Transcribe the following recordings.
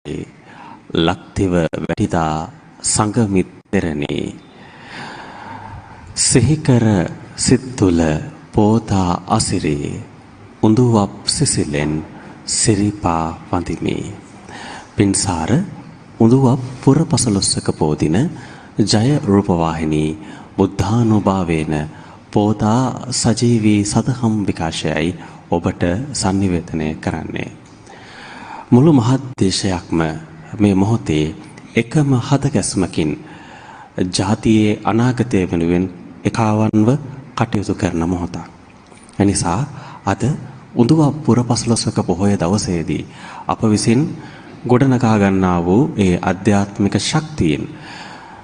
ලක්තිව වැටිදා සංගමිත්තරනේ සිහිකර සිත් තුළ පෝතා අසිරේ උඳුවප් සිසිලෙන් සිරිපා වඳිමි. පින්සාර උඳුවප් පුරපසළොස්වක පෝදින ජය රූපවාහිනී බුද්ධානුභාවේන පෝතා සජීවී සදහම් විකාශයයි ඔබට sannivedanaya කරන්නේ. මුළු මහත් දේශයක්ම මේ මොහොතේ එකම හදගැස්මකින් ජාතියේ අනාගතය වෙනුවෙන් එකවන්ව කටයුතු කරන මොහොතක්. එනිසා අද උඳුවප් පුරපසළොස්වක පොහොය දවසේදී අප විසින් ගොඩනගා ගන්නා වූ ඒ ආධ්‍යාත්මික ශක්තියෙන්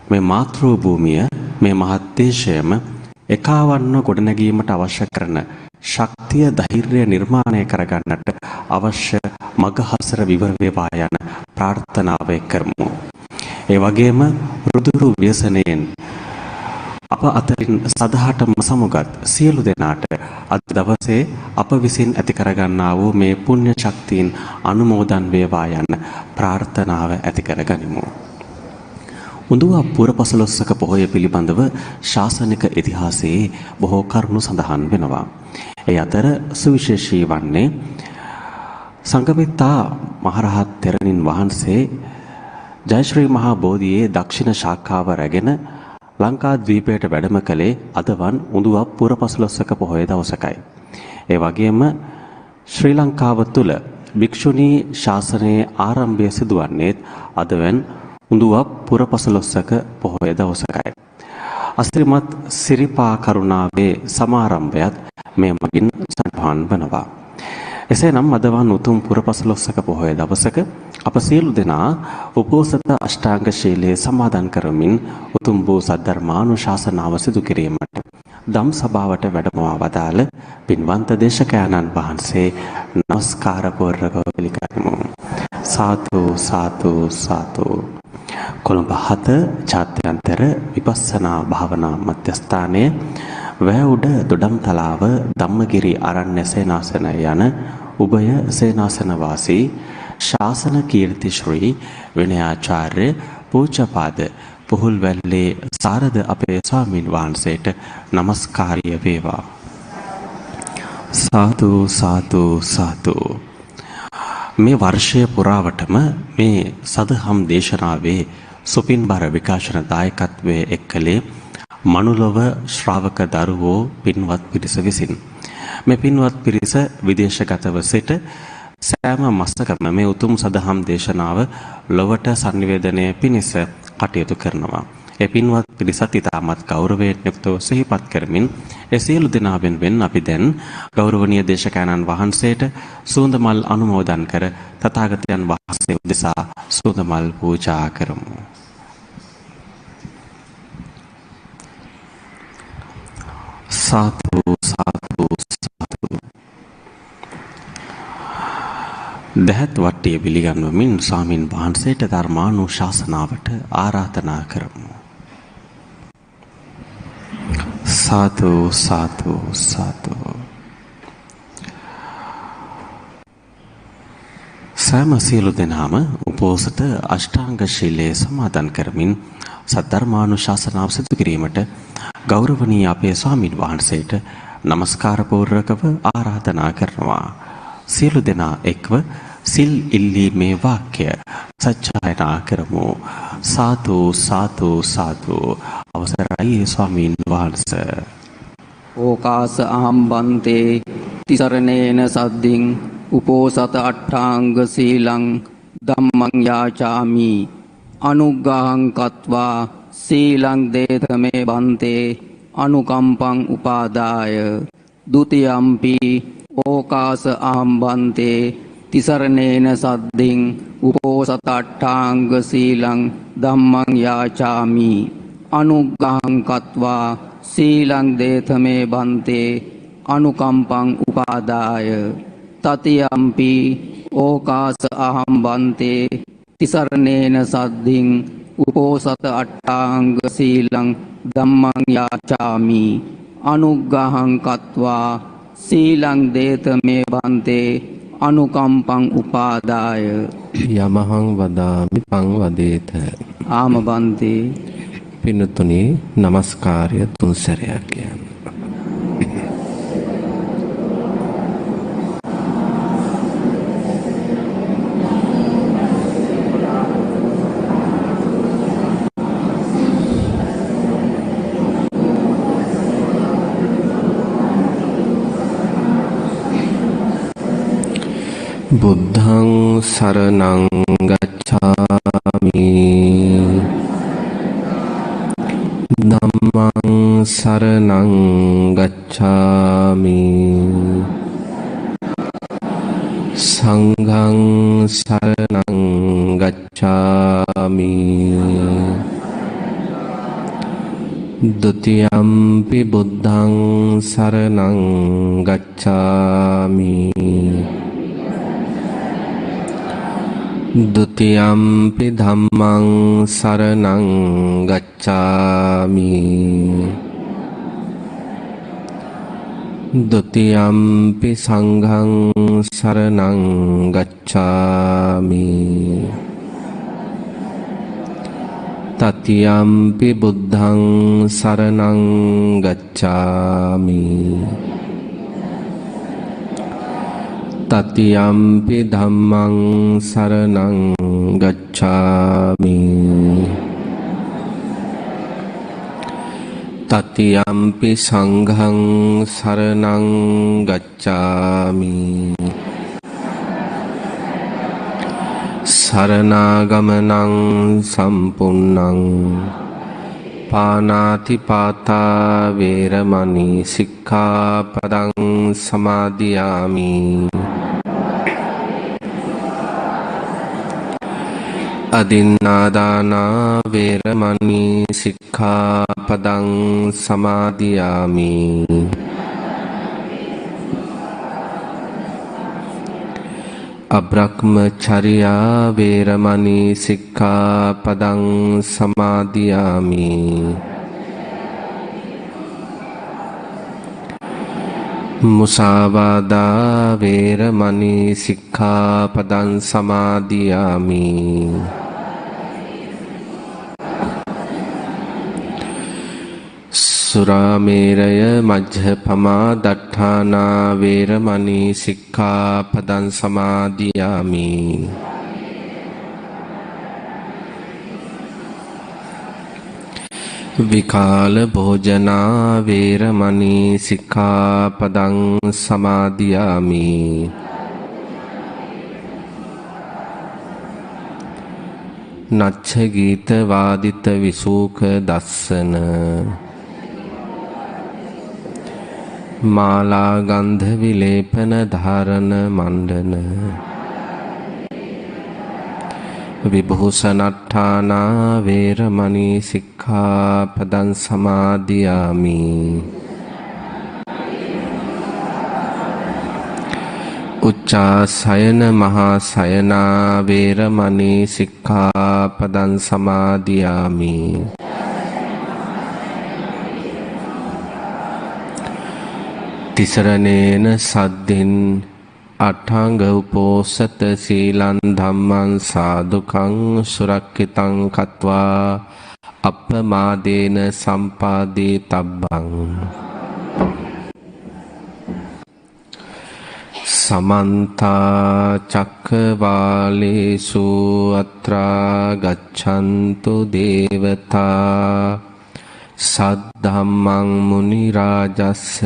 මේ මාතෘ භූමිය මේ මහත් දේශයම එකවන්ව ගොඩනැගීමට අවශ්‍ය කරන ශක්තිය ධෛර්යය නිර්මාණය කරගන්නට අවශ්‍ය මගහසර විවර වේවා යන ප්‍රාර්ථනාව කරමු. ඒ වගේම රුදුරු ව්‍යසනයෙන් අප අතරින් සදහටම සමුගත් සියලු දෙනාට අද දවසේ අප විසින් ඇති කරගන්නා වූ මේ පුණ්‍ය ශක්තියින් අනුමෝදන් වේවා යන ප්‍රාර්ථනාව ඇති කරගනිමු. උඳුවප් පුරපසළොස්වක පොහොය පිළිබඳව ශාසනික ඉතිහාසයේ බොහෝ කරුණු සඳහන් වෙනවා. ඒ අතර සුවිශේෂී වන්නේ සංඝමිත්තා මහරහත් තෙරණින් වහන්සේ ජයශ්‍රී මහා බෝධියේ දක්ෂිණ ශාඛාව රැගෙන ලංකාද්වීපයට වැඩම කළේ අදවන් උඳුවප් පුරපසළොස්වක පොහොය දවසකයි. ඒ වගේම ශ්‍රී ලංකාව තුළ භික්ෂුණී ශාසනයේ ආරම්භය සිදුවන්නේත් අදවන් උඳුවප් පුරපසළොස්වක පොහොය දවසකයි. අසිරිමත් සිරිපා කරුණාවේ සමාරම්භයත් මේ මගින් සඳහන් වනවා. එසේනම් අදවන් උතුම් පුරපසළොස්වක පොහොය දවසක අප සියලු දෙනා උපෝසත අෂ්ටාංග ශීලයේ සමාදන් කරමින් උතුම් වූ සද්ධර්මානුශාසනාව සිදු කිරීමට ධම් සභාවට වැඩමවා වදාළ පින්වන්ත දේශකයන්න් වහන්සේ නමස්කාර පූර්වකව පිළිගනිමු. සාදු සාදු සාදු. කොළඹ 7 ජාත්‍යන්තර විපස්සනා භාවනා මධ්‍යස්ථානයේ වැවුඩ දොඩම්තලාව ධම්මගිරි ආරණ්‍ය සේනාසන යන උභය සේනාසන වාසී ශාසන කීර්ති ශ්‍රී විනයාචාර්ය පූජ්‍යපාද පුහුල්වැල්ලේ සාරද අපේ ස්වාමින් වහන්සේට নমස්කාරය වේවා. සාදු සාදු සාදු. මේ වර්ෂය පුරාවටම මේ සදහම් දේශනාවේ සුපින්බර විකාශන දායකත්වයේ එක්කලේ මනුලොව ශ්‍රාවක දරුවෝ පින්වත් පිරිස විසින් මේ පින්වත් පිරිස විදේශගතව සිට සෑම මාසකම මේ උතුම් සදහම් දේශනාව ලොවට sannivedanaya පිණිස කටයුතු කරනවා. ඒ පින්වත් පිරිසත් ඉතාමත් ගෞරවයෙන් යුක්තව සිහිපත් කරමින් ඒ සියලු දෙනා වෙනුවෙන් අපි දැන් ගෞරවනීය දේශකයන්න් වහන්සේට සුවඳමල් අනුමෝදන් කර තථාගතයන් වහන්සේ උදෙසා සුවඳමල් පූජා කරමු. සාදු සාදු සාදු. දහත් වට්ටිය පිළිගන්වමින් ස්වාමින් වහන්සේට ධර්මානුශාසනාවට ආරාධනා කරමු. සාදු සාදු සාදු. සෑම සියලු දෙනාම උපෝසත අෂ්ටාංග ශීලයේ සමාදන් කරමින් සද්ධර්මානුශාසනාව සිදු කිරීමට ගෞරවනීය අපේ ස්වාමින් වහන්සේට নমස්කාර පූර්වකව ආරාධනා කරනවා. සියලු දෙනා එක්ව සිල් ඉල්ලීමේ වාක්‍ය සජ්ජායනා කරමු. සාදු සාදු සාදු. අවසරයි ස්වාමීන් වහන්සේ. ඕකාස ආම්බන්තේ තිසරණේන සද්දින් උපෝසත අට්ඨාංග සීලං ධම්මං යාචාමි අනුග්ගහං කତ୍වා සීලං දේතමේ බන්තේ අනුකම්පං උපාදාය ဒ ුතියම්පි ඕකාස ආම්බන්තේ තිසරණේන සද්දින් උපෝසත අට්ඨාංග සීලං ධම්මං යාචාමි අනුග්ගහං කତ୍වා සීලං දේතමේ බන්තේ අනුකම්පං උපාදාය තතියම්පි ඕකාස ආම්බන්තේ තිසරණේන සද්දින් උපෝසත අට්ඨාංග සීලං ධම්මං යාචාමි අනුග්ගහං කତ୍වා සීලං දේතමේ බන්තේ අනුකම්පං උපාදාය යමහං වදාමි පං වදේත. ආම බන්තේ. පින්නතුනි নমස්කාරය තුන් සැරයක් කියන්න. බුද්ධං සරණං ගච්ඡාමි ධම්මං සරණං ගච්ඡාමි සංඝං සරණං ගච්ඡාමි ဒုတိယံ පි බුද්ධං සරණං ගච්ඡාමි ဒုတိယံ පි ධම්මං සරණං ගච්ඡාමි ဒုတိယံ පි සංඝං සරණං ගච්ඡාමි တတိယံ පි බුද්ධං සරණං ගච්ඡාමි တတိယံ පි ධම්මං සරණං ගච්ඡාමි တတိယံ පි සංඝං සරණං ගච්ඡාමි สรณากมนังสัมปุณนังปานาติปาตาเวรมณีสิกขาปดังสมาธิยามิอดินนาดานาเวรมณีสิกขาปดังสมาธิยามิඅබ්‍රහ්මචර්යා වේරමණී සික්ඛාපදං සමාදියාමි මුසාවාදා වේරමණී සික්ඛාපදං සමාදියාමි සුරාමේරය මජ්ජපමා දට්ඨානා වේරමණී සික්ඛාපදං සමාදියාමි විකාල භෝජනා වේරමණී සික්ඛාපදං සමාදියාමි නච්ච ගීත වාදිත විසූක දස්සන මාලා ගන්ධ විලේපන ධාරණ මණ්ඩන විභූෂණට්ඨානා වේරමණී සික්ඛාපදං සමාදියාමි උච්චාසයන මහා සයනා වේරමණී සික්ඛාපදං සමාදියාමි තිසරණේන සද්දෙන් අට්ඨංග උපෝසත සීලං ධම්මං සාදුකං සුරක්ඛිතං කତ୍වා අප්පමාදේන සම්පාදී තබ්බං සමන්තා චක්කවාලේසු අත්‍රා ගච්ඡන්තු දේවතා සද්ධම්මං මුනි රාජස්ස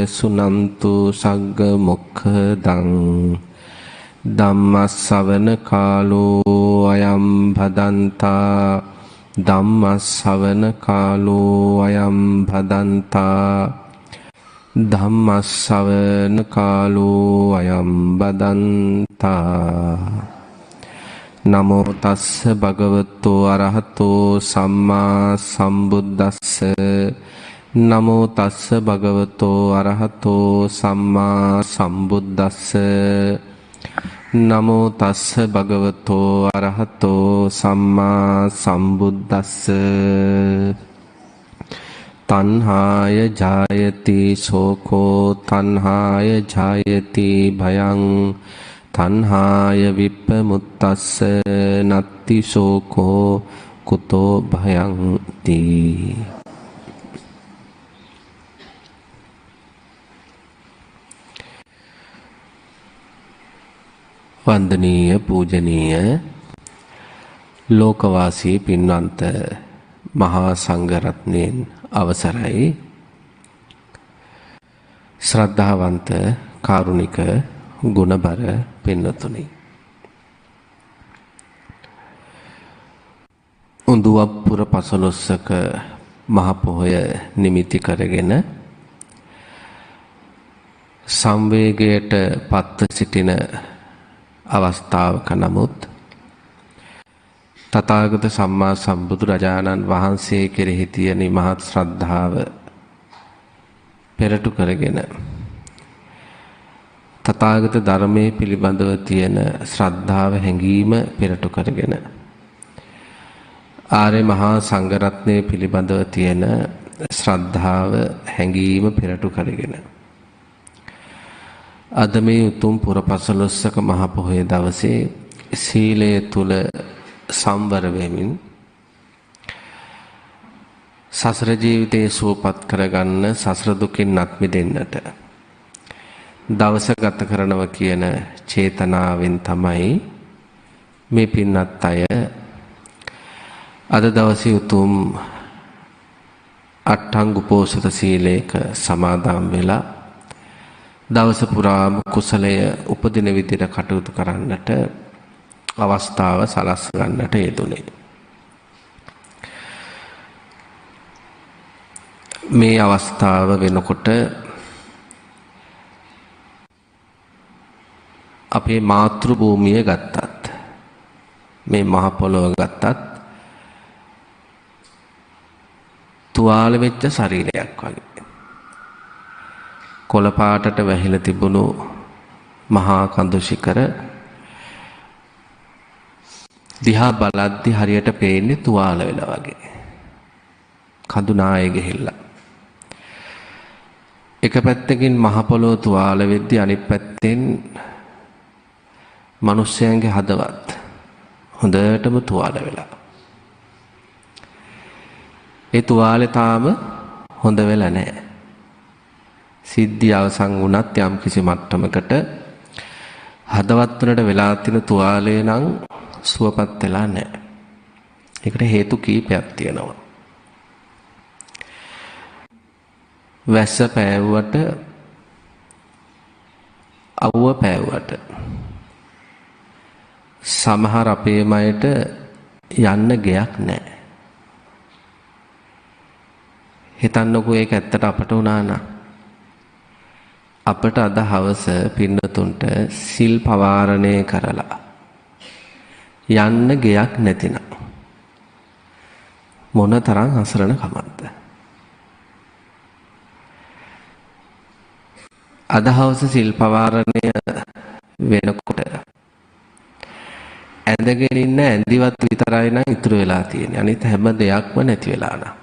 සුනන්තු සග්ග මොක්ඛදං ධම්මස්සවන කාලෝ අයම් භදන්තා ධම්මස්සවන කාලෝ අයම් භදන්තා ධම්මස්සවන කාලෝ අයම් බදන්තා නමෝ තස්ස භගවතෝ අරහතෝ සම්මා සම්බුද්දස්ස නමෝ තස්ස භගවතෝ අරහතෝ සම්මා සම්බුද්දස්ස නමෝ තස්ස භගවතෝ අරහතෝ සම්මා සම්බුද්දස්ස තණ්හාය ජායති සෝකෝ තණ්හාය ජායති භයං තණ්හාය විප්පමුත්තස්ස නත්ති ශෝකෝ කුතෝ භයං තී. වන්දනීය පූජනීය ලෝකවාසී පින්වන්ත මහා සංඝරත්නයන් අවසරයි. ශ්‍රද්ධාවන්ත කාරුණික ගුණබර පින්වතුනි, උඳුවප්පුර පසළොස්වක මහ පොහොය නිමිති කරගෙන සංවේගයට පත්ව සිටින අවස්ථාවක නමුත් තථාගත සම්මා සම්බුදුරජාණන් වහන්සේ කෙරෙහි තියෙන මහත් ශ්‍රද්ධාව පෙරටු කරගෙන තථාගත ධර්මයේ පිළිබඳව තියෙන ශ්‍රද්ධාව හැඟීම පෙරටු කරගෙන ආර්ය මහා සංඝරත්නයේ පිළිබඳව තියෙන ශ්‍රද්ධාව හැඟීම පෙරටු කරගෙන අද මේ උතුම් පුරපසළොස්වක මහ පොහොය දවසේ සීලය තුල සම්වර වෙමින් සසර ජීවිතේ සුවපත් කරගන්න, සසර දුකින් අත් මිදෙන්නට දවස ගත කරනවා කියන චේතනාවෙන් තමයි මේ පින්වත් අය අද දවසේ උතුම් අට්ඨංග උපෝසත සීලයක සමාදන් වෙලා දවස පුරාම කුසලය උපදින විදිහට කටයුතු කරන්නට අවස්ථාව සලස් ගන්නට යෙදුනේ. මේ අවස්ථාව වෙනකොට අපේ මාතෘ භූමිය ගත්තත්, මේ මහ පොළොව ගත්තත් තුවාල වෙච්ච ශරීරයක් වගේ. කොළ පාටට වැහිලා තිබුණු මහා කඳු ශිඛර දිහා බලද්දි හරියට පේන්නේ තුවාල වෙලා වගේ. කඳු නායේ ගිහිල්ලා. එක පැත්තකින් මහ පොළොව තුවාල වෙද්දී අනිත් පැත්තෙන් මිනිස්යන්ගේ හදවත් හොඳටම තුවාල වෙලා. ඒ තුවාලේ තාම හොඳ වෙලා නැහැ. සිද්ධිය අවසන් වුණත් යම් කිසි මට්ටමකට හදවත් වලට වෙලා තියෙන තුවාලේ නම් සුවපත් වෙලා නැහැ. ඒකට හේතු කීපයක් තියෙනවා. වැස්ස පෑවුවට, අවුව පෑවුවට සමහර අපේ මයට යන්න ගෙයක් නැහැ. හිතන්නකෝ ඒක ඇත්තට අපට වුණා නම් අපට අද හවස පින්නතුන්ට සිල් පවාරණය කරලා යන්න ගෙයක් නැතිනම් මොන තරම් අසරණ කමක්ද? අද හවස සිල් පවාරණය වෙනකොට ඇඳගෙන ඉන්න ඇඳිවත් විතරයි නම් ඉතුරු වෙලා තියෙන්නේ. අනිත් හැම දෙයක්ම නැති වෙලා නම්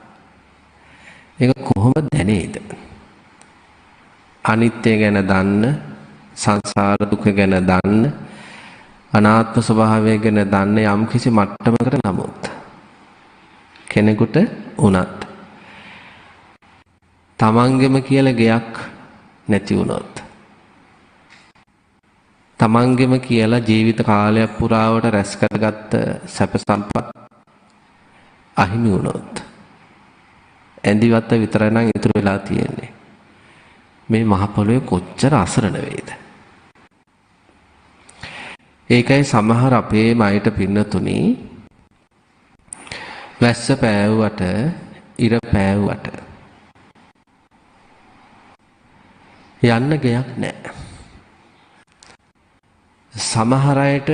ඒක කොහොමද දැනේද? අනිත්‍ය ගැන දන්න, සංසාර දුක ගැන දන්න, අනාත්ම ස්වභාවය ගැන දන්න යම් කිසි මට්ටමකට නමුත් කෙනෙකුට උනත් තමන්ගෙම කියලා ගයක් නැති වුණොත්, තමන්ගෙම කියලා ජීවිත කාලයක් පුරාවට රැස් කරගත්ත සැප සම්පත් අහිමි වුණොත් ඇඳිවත්ත විතරයි නම් ඉතුරු වෙලා තියෙන්නේ. මේ මහ පොළොවේ කොච්චර අසරණ වේද? ඒකයි සමහර අපේ මයට පින්නතුනි වැස්ස පෑවුවට, ඉර පෑවුවට යන්න ගයක් නැහැ. සමහර අයට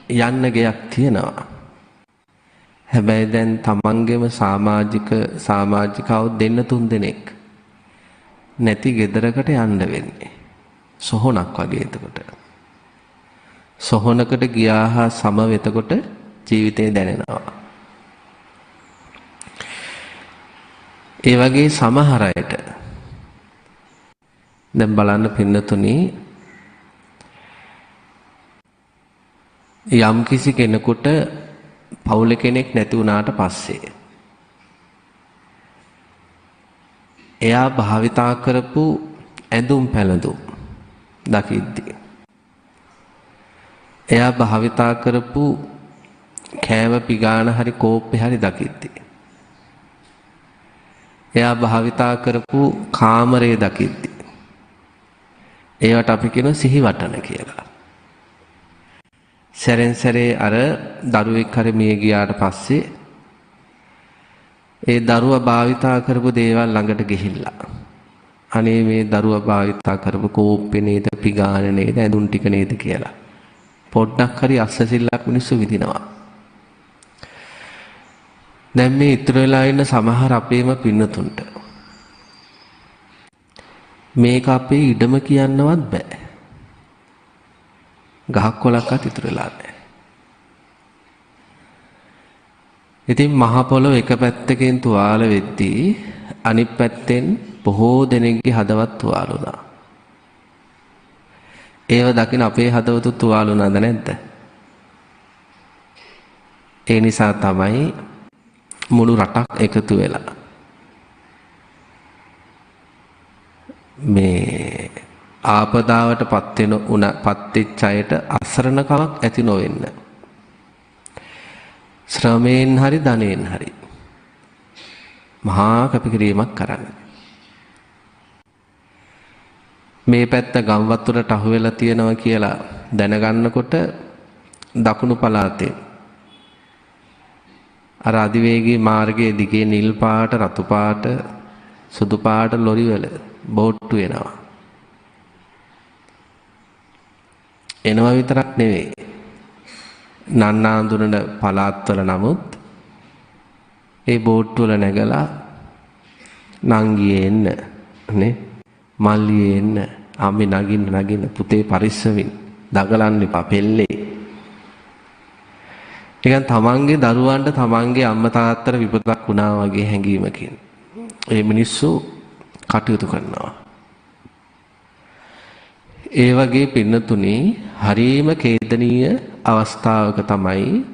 යන්න ගයක් තියෙනවා. හැබැයි දැන් තමන්ගේම සමාජිකව දෙන්න 3 දෙනෙක් නැති ගෙදරකට යන්න වෙන්නේ. සොහොනක් වගේ එතකොට. සොහොනකට ගියා හා සම වෙතකොට ජීවිතේ දැනෙනවා. ඒ වගේ සමහර අයට දැන් බලන්න පින්නතුනි යම් කිසි කෙනෙකුට පවුල කෙනෙක් නැති වුණාට පස්සේ එයා භාවිතා කරපු ඇඳුම් පැළඳුම් දකිද්දී එයා භාවිතා කරපු කෑම පිගාන හරි කෝප්පේ හරි දකිද්දී එයා භාවිතා කරපු කාමරේ දකිද්දී ඒවට අපි කියන සිහිවටන කියලා. සැරෙන් සැරේ අර දරුවෙක් හරි මිය ගියාට පස්සේ ඒ දරුවා භාවිතා කරපු දේවල් ළඟට ගිහිල්ලා අනේ මේ දරුවා භාවිතා කරපු කෝප්පේ නේද පිගාන නේද ඇඳුම් ටික නේද කියලා පොඩ්ඩක් හරි අස්සසිල්ලක් මිනිස්සු විඳිනවා. දැන් මේ ඉතුරු වෙලා ඉන්න සමහර අපේම පින්නතුන්ට මේක අපේ ඉඩම කියන්නවත් බෑ. ගහක් කොලක්වත් ඉතුරු වෙලා නැහැ. ඉතින් මහ පොළොව එක පැත්තකින් තුවාල වෙද්දී අනිත් පැත්තෙන් බොහෝ දෙනෙක්ගේ හදවත් තුවාල වුණා. ඒව දකින අපේ හදවත තුවාල වුණාද නැද්ද? ඒ නිසා තමයි මුළු රටක් එකතු වෙලා මේ ආපදාවට පත් වෙච්ච අයට අසරණකමක් ඇති නොවෙන්න ශ්‍රමයෙන් හරි ධනයෙන් හරි මහා කැපකිරීමක් කරන්න. මේ පැත්ත ගම් වතුරට අහු වෙලා තියෙනවා කියලා දැනගන්නකොට දකුණු පළාතේ අර අධිවේගී මාර්ගයේ දිගේ නිල් පාට රතු පාට සුදු පාට ලොරි වල බෝට්ටු එනවා. එනවා විතරක් නෙවෙයි නන්නාඳුනන පළාත්වල නමුත් ඒ බෝට්ටු වල නැගලා නංගියේ එන්න නේ මල්ලියේ එන්න අම්මේ නගින්න පුතේ පරිස්සමින් දඟලන්න එපා පෙල්ලේ. නිකන් තමන්ගේ දරුවන්ට තමන්ගේ අම්මා තාත්තට විපතක් වුණා වගේ හැඟීමකින් ඒ මිනිස්සු කටයුතු කරනවා. ඒ වගේ පින්නතුනි හරීම ඛේදනීය අවස්ථාවක තමයි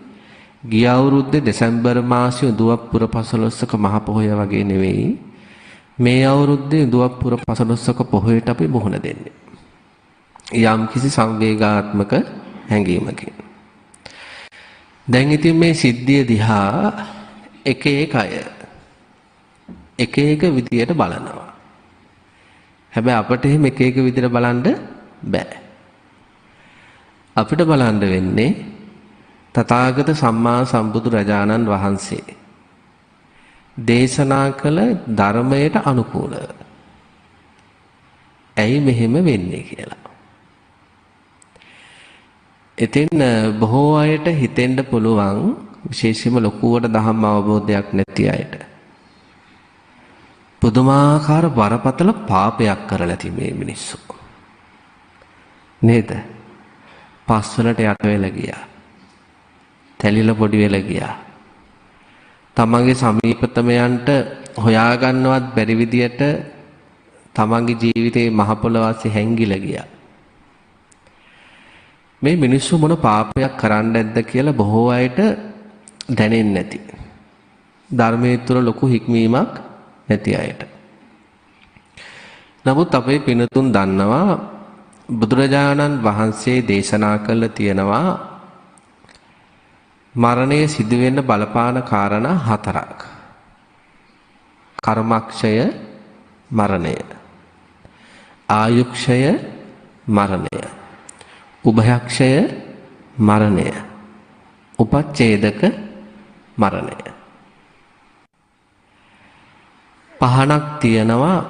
ගිය අවුරුද්දේ දෙසැම්බර් මාසයේ උදුවප්පුර පසළොස්වක මහ පොහොය වගේ නෙවෙයි මේ අවුරුද්දේ උදුවප්පුර පසළොස්වක පොහොයට අපි මුහුණ දෙන්නේ. යම් කිසි සංවේගාත්මක හැඟීමකින්. දැන් ඉතින් මේ සිද්ධිය දිහා එක එක විදියට බලනවා. හැබැයි අපිට එහෙම එක එක විදියට බලන්න බෑ. අපිට බලන්න වෙන්නේ තථාගත සම්මා සම්බුදු රජාණන් වහන්සේ දේශනා කළ ධර්මයට අනුකූලව. ඇයි මෙහෙම වෙන්නේ කියලා. ඉතින් බොහෝ අයට හිතෙන්න පුළුවන් විශේෂයෙන්ම ලොකුවට ධම්ම අවබෝධයක් නැති අයට පුදුමාකාර බරපතල පාපයක් කරලා තිබේ මේ මිනිස්සු. නේද? පස්වලට යට වෙලා ගියා. තැලිලා පොඩි වෙලා ගියා. තමන්ගේ සමීපතමයන්ට හොයාගන්නවත් බැරි විදියට තමන්ගේ ජීවිතේ මහ පොළොවසේ හැංගිලා ගියා. මේ මිනිස්සු මොන පාපයක් කරන්න ඇද්ද කියලා බොහෝ අයට දැනෙන්නේ නැති. ධර්මයේ තුල ලොකු හික්මීමක් නැති අයට. නමුත් අපේ පිනතුන් දන්නවා බුදුරජාණන් වහන්සේ දේශනා කළ තියෙනවා මරණය සිදු වෙන්න බලපාන කාරණා 4ක්. කර්මක්ෂය මරණය. ආයුක්ෂය මරණය. උභයක්ෂය මරණය. උපච්ඡේදක මරණය. පහනක් තියෙනවා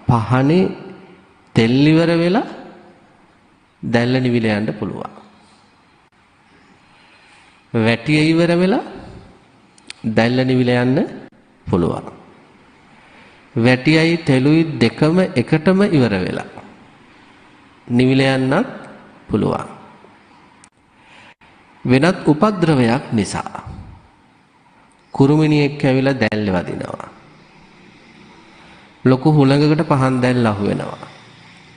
පහනේ තෙල් ඉවර වෙලා දැල්ල නිවිල යන්න පුළුවන්. වැටිය ඉවර වෙලා දැල්ල නිවිල යන්න පුළුවන්. වැටියයි තෙලුයි දෙකම එකටම ඉවර වෙලා නිවිල යන්නත් පුළුවන්. වෙනත් උපද්‍රවයක් නිසා කුරුමිනියෙක් ඇවිල්ලා දැල්ල වදිනවා. ලොකු හුළඟකට පහන් දැල්ල අහු වෙනවා.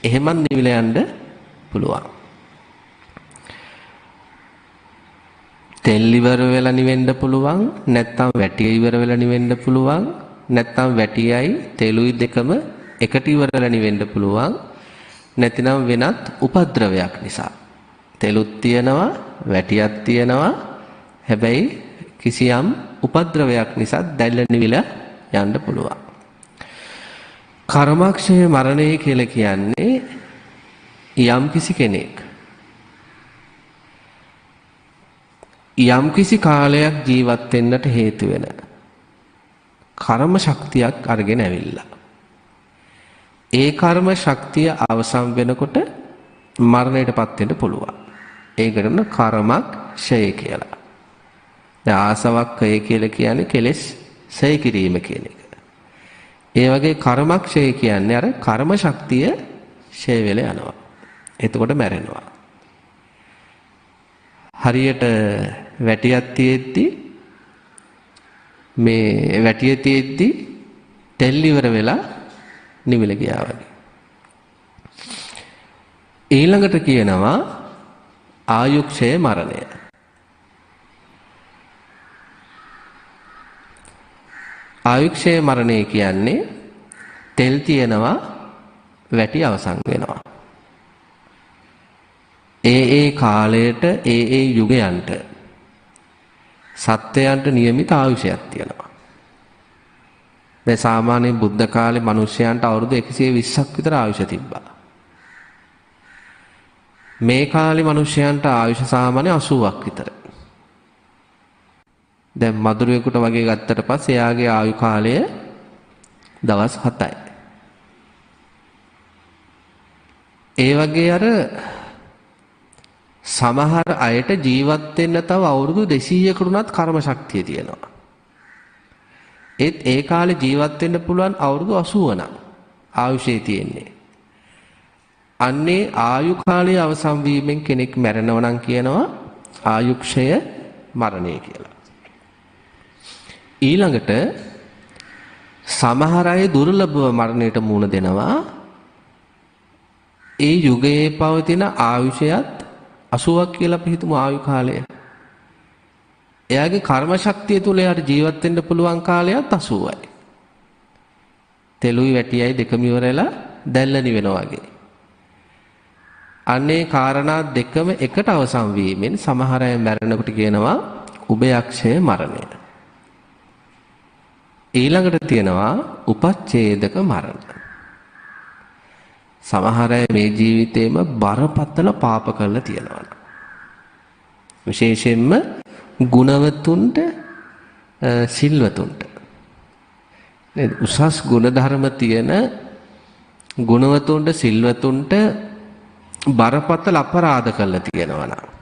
එහෙමත් නිවිල යන්න පුළුවන්. තෙල් ඉවර වෙලා නිවෙන්න පුළුවන්, නැත්නම් වැටිය ඉවර වෙලා නිවෙන්න පුළුවන්, නැත්නම් වැටියයි තෙලුයි දෙකම එකට ඉවර වෙලා නිවෙන්න පුළුවන්, නැතිනම් වෙනත් උපද්‍රවයක් නිසා. තෙලුත් තියෙනවා, වැටියක් තියෙනවා. හැබැයි කිසියම් උපද්‍රවයක් නිසා දැල්ල නිවිලා යන්න පුළුවන්. කර්මක්ෂය මරණය කියලා කියන්නේ යම් කිසි කෙනෙක් යම් කිසි කාලයක් ජීවත් වෙන්නට හේතු වෙන කර්ම ශක්තියක් අරගෙන ඇවිල්ලා. ඒ කර්ම ශක්තිය අවසන් වෙනකොට මරණයටපත් වෙන්න පුළුවන්. ඒකට කර්මක්ෂය කියලා. දැන් ආසවක්ඛය කියලා කියන්නේ කෙලෙස් ඡය කිරීම කියන එක. ඒ වගේ කර්මක්ෂය කියන්නේ අර කර්ම ශක්තිය ඡය වෙලා යනවා. එතකොට මැරෙනවා. හරියට වැටියක් තියෙද්දි මේ වැටිය තියෙද්දි තෙල් ඉවර වෙලා නිවිල ගියා වගේ. ඊළඟට කියනවා ආයුක්ෂය මරණය. ආයුක්ෂය මරණය කියන්නේ තෙල් තියෙනවා වැටි අවසන් වෙනවා. ඒ කාලයට ඒ යුගයන්ට සත්වයන්ට නියමිත ආයුෂයක් තියෙනවා. දැන් සාමාන්‍ය බුද්ධ කාලේ මිනිස්යන්ට අවුරුදු 120ක් විතර ආයුෂ තිබ්බා. මේ කාලේ මිනිස්යන්ට ආයුෂ සාමාන්‍ය 80ක් විතර. දැන් මදුරුවෙකුට වගේ ගත්තට පස්සේ එයාගේ ආයු කාලය දවස් 7යි. ඒ වගේ අර සමහර අයට ජීවත් වෙන්න තව අවුරුදු 200කට උනත් කර්ම ශක්තිය තියෙනවා. ඒත් ඒ කාලේ ජීවත් වෙන්න පුළුවන් අවුරුදු 80 නම් ආයුෂේ තියෙන්නේ. අන්නේ ආයු කාලයේ අවසන් වීමෙන් කෙනෙක් මැරෙනවා නම් කියනවා ආයුක්ෂය මරණය කියලා. ඊළඟට සමහර අය දුර්ලභව මරණයට මුහුණ දෙනවා. ඒ යුගයේ පවතින ආයුෂයත් 80ක් කියලා අපි හිතමු ආයු කාලය. එයාගේ කර්ම ශක්තිය තුල එයාට ජීවත් වෙන්න පුළුවන් කාලයත් 80යි. තෙලුයි වැටියයි දෙකම ඉවරලා දැල්ලනි වෙනවා වගේ. අනේ කාරණා දෙකම එකට අවසන් වීමෙන් සමහර අය මැරෙනකොට කියනවා උභයක්ෂය මරණය. ඊළඟට තියෙනවා උපච්ඡේදක මරණ. සමහර අය මේ ජීවිතේම බරපතල පාප කරලා තියෙනවා. විශේෂයෙන්ම ගුණවතුන්ට සිල්වතුන්ට. උසස් ගුණධර්ම තියෙන ගුණවතුන්ට සිල්වතුන්ට බරපතල අපරාධ කරලා තියෙනවා.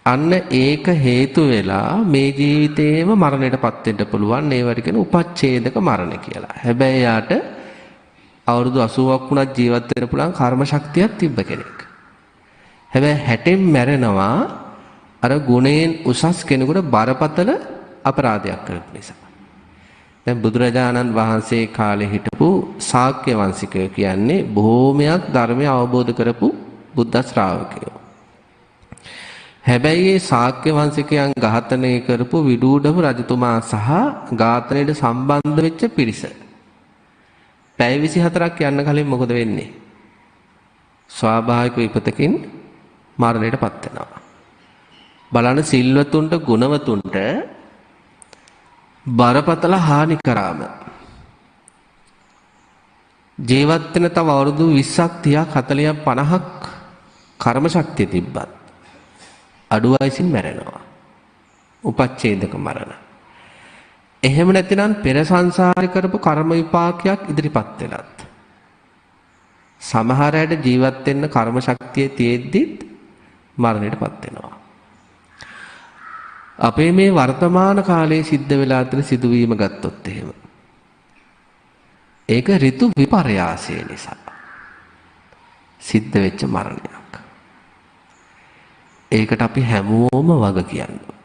අන්න ඒක හේතු වෙලා මේ ජීවිතේම මරණයටපත් වෙන්න පුළුවන්. ඒවට කියන උපච්ඡේදක මරණ කියලා. හැබැයි යාට අවුරුදු 80ක් වුණත් ජීවත් වෙන්න පුළුවන් කර්ම ශක්තියක් තිබ්බ කෙනෙක්. හැබැයි 60න් මැරෙනවා අර ගුණයෙන් උසස් කෙනෙකුට බරපතල අපරාධයක් කරපු නිසා. දැන් බුදුරජාණන් වහන්සේ කාලේ හිටපු ශාක්‍ය වංශිකයෝ කියන්නේ බොහෝමයක් ධර්මය අවබෝධ කරපු බුද්ධ ශ්‍රාවකයෝ. හැබැයි මේ ශාක්‍ය වංශිකයන් ඝාතනය කරපු විදූඩම රජතුමා සහ ඝාතනයට සම්බන්ධ වෙච්ච පිරිස පැය 24ක් යන්න කලින් මොකද වෙන්නේ? ස්වාභාවික විපතකින් මරණයටපත් වෙනවා. බලන්න සිල්වතුන්ට ගුණවතුන්ට බරපතල හානි කරාම ජීවත් වෙන තව අවුරුදු 20ක් 30ක් 40ක් 50ක් කර්ම ශක්තිය තිබ්බත් අඩු වයසින් මැරෙනවා. උපච්ඡේදක මරණ. එහෙම නැතිනම් පෙර සංසාරේ කරපු කර්ම විපාකයක් ඉදිරිපත් වෙලත් සමහර අයට ජීවත් වෙන්න කර්ම ශක්තිය තියෙද්දිත් මරණයටපත් වෙනවා. අපේ මේ වර්තමාන කාලයේ සිද්ධ වෙලා තියෙන සිදුවීම ගත්තොත් එහෙම ඒක ඍතු විපර්යාසය නිසා සිද්ධ වෙච්ච මරණයක්. ඒකට අපි හැමෝම වග කියනවා.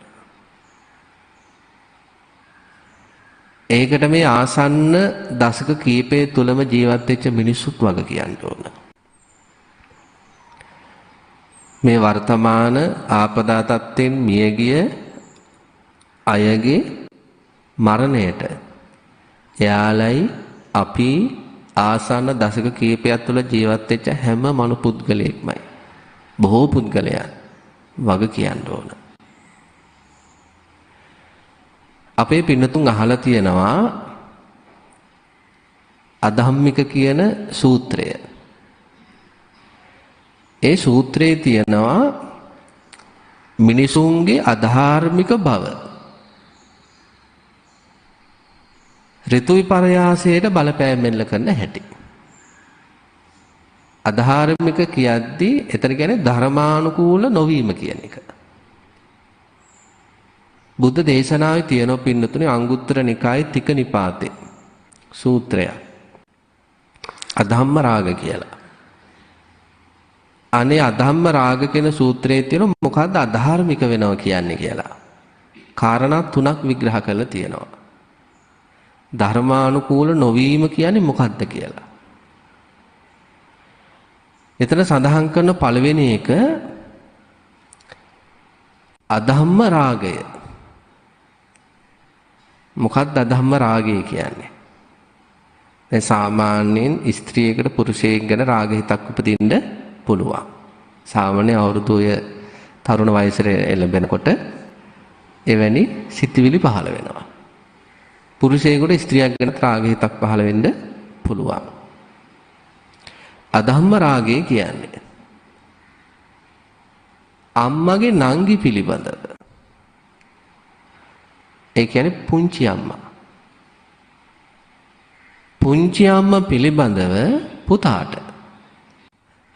ඒකට මේ ආසන්න දශක කීපය තුලම ජීවත් වෙච්ච මිනිස්සුත් වග කියන්න ඕන. මේ වර්තමාන ආපදා තත්ත්වෙන් මියගිය අයගේ මරණයට එයාලයි අපි ආසන්න දශක කීපයක් තුළ ජීවත් වෙච්ච හැම මනු පුද්ගලයෙක්මයි බොහෝ පුද්ගලයන් වග කියන්න ඕන. අපේ පින්නතුන් අහලා තියෙනවා අධම්මික කියන සූත්‍රය. ඒ සූත්‍රයේ තියෙනවා මිනිසුන්ගේ අධාර්මික බව ඍතු විපර්යාසයට බලපෑමෙල්ල කරන හැටි. අධාර්මික කියද්දී එතන කියන්නේ ධර්මානුකූල නොවීම කියන එක. බුද්ධ දේශනාවේ තියෙන පින්නතුනේ අංගුත්තර නිකායේ තික නිපාතේ සූත්‍රය. අධම්ම රාග කියලා. අනේ අධම්ම රාග කියන සූත්‍රයේ තියෙන මොකද්ද අධාර්මික වෙනවා කියන්නේ කියලා. කාරණා තුනක් විග්‍රහ කරලා තියෙනවා. ධර්මානුකූල නොවීම කියන්නේ මොකද්ද කියලා. එතන සඳහන් කරන පළවෙනි එක අධම්ම රාගය. මොකක්ද අධම්ම රාගය කියන්නේ? දැන් සාමාන්‍යයෙන් ස්ත්‍රියකට පුරුෂයෙක් ගැන රාග හිතක් උපදින්න පුළුවන්. සාමාන්‍ය අවුරුදු ඔය තරුණ වයසට එළඹෙනකොට එවැනි සිතිවිලි පහළ වෙනවා. පුරුෂයෙකුට ස්ත්‍රියක් ගැන රාග හිතක් පහළ වෙන්න පුළුවන්. අධම්ම රාගය කියන්නේ අම්මගේ නංගි පිළිබඳව. ඒ කියන්නේ පුංචි අම්මා. පුංචි අම්මා පිළිබඳව පුතාට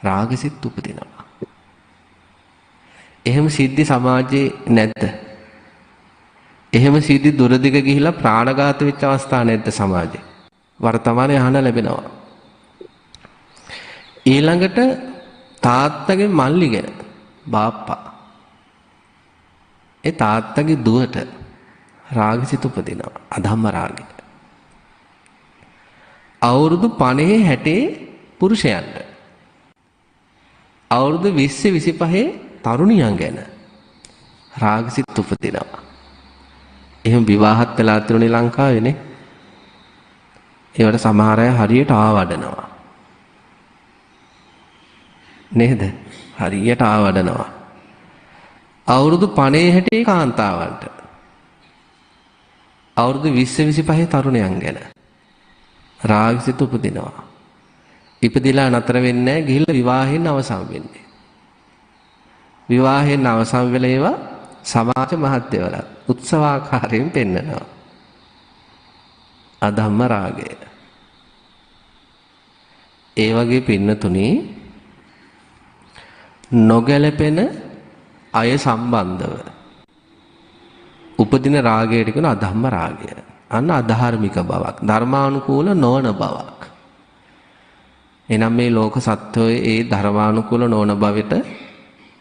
රාගසිත උපදිනවා. එහෙම සිද්ධි සමාජයේ නැද්ද? එහෙම සිද්ධි දුරදිග ගිහිලා ප්‍රාණඝාත වෙච්ච අවස්ථා නැද්ද සමාජයේ? වර්තමානයේ අහන්න ලැබෙනවා. ඊළඟට තාත්තගේ මල්ලි ගැන බාප්පා. ඒ තාත්තගේ දුවට රාගසිත උපදිනවා. අධම්ම රාගය. අවුරුදු 50 60 පුරුෂයන්ට අවුරුදු 20 25 තරුණියන් ගැන රාගසිත උපදිනවා. එහෙම විවාහත් වෙලා තිරුණේ ලංකාවේනේ. ඒවට සමහර අය හරියට ආවඩනවා. නේද? හරියට ආවඩනවා. අවුරුදු 50 60 කාන්තාවන්ට අවුරුදු 20 25 තරුණයන් ගැන රාගසිත උපදිනවා. ඉපදිලා නතර වෙන්නේ නැහැ, ගිහිල්ලා විවාහයෙන් අවසන් වෙන්නේ. විවාහයෙන් අවසන් වෙලා ඒවා සමාජ මහත්යවලා උත්සවාකාරයෙන් පෙන්නනවා. අධම්ම රාගය. ඒ වගේ පින්නතුනි නොගැලපෙන අය සම්බන්ධව උපදින රාගයට කියන අධම්ම රාගය. අන්න අධාර්මික බවක්, ධර්මානුකූල නොවන බවක්. එනම් මේ ලෝක සත්වයේ ඒ ධර්මානුකූල නොවන බවට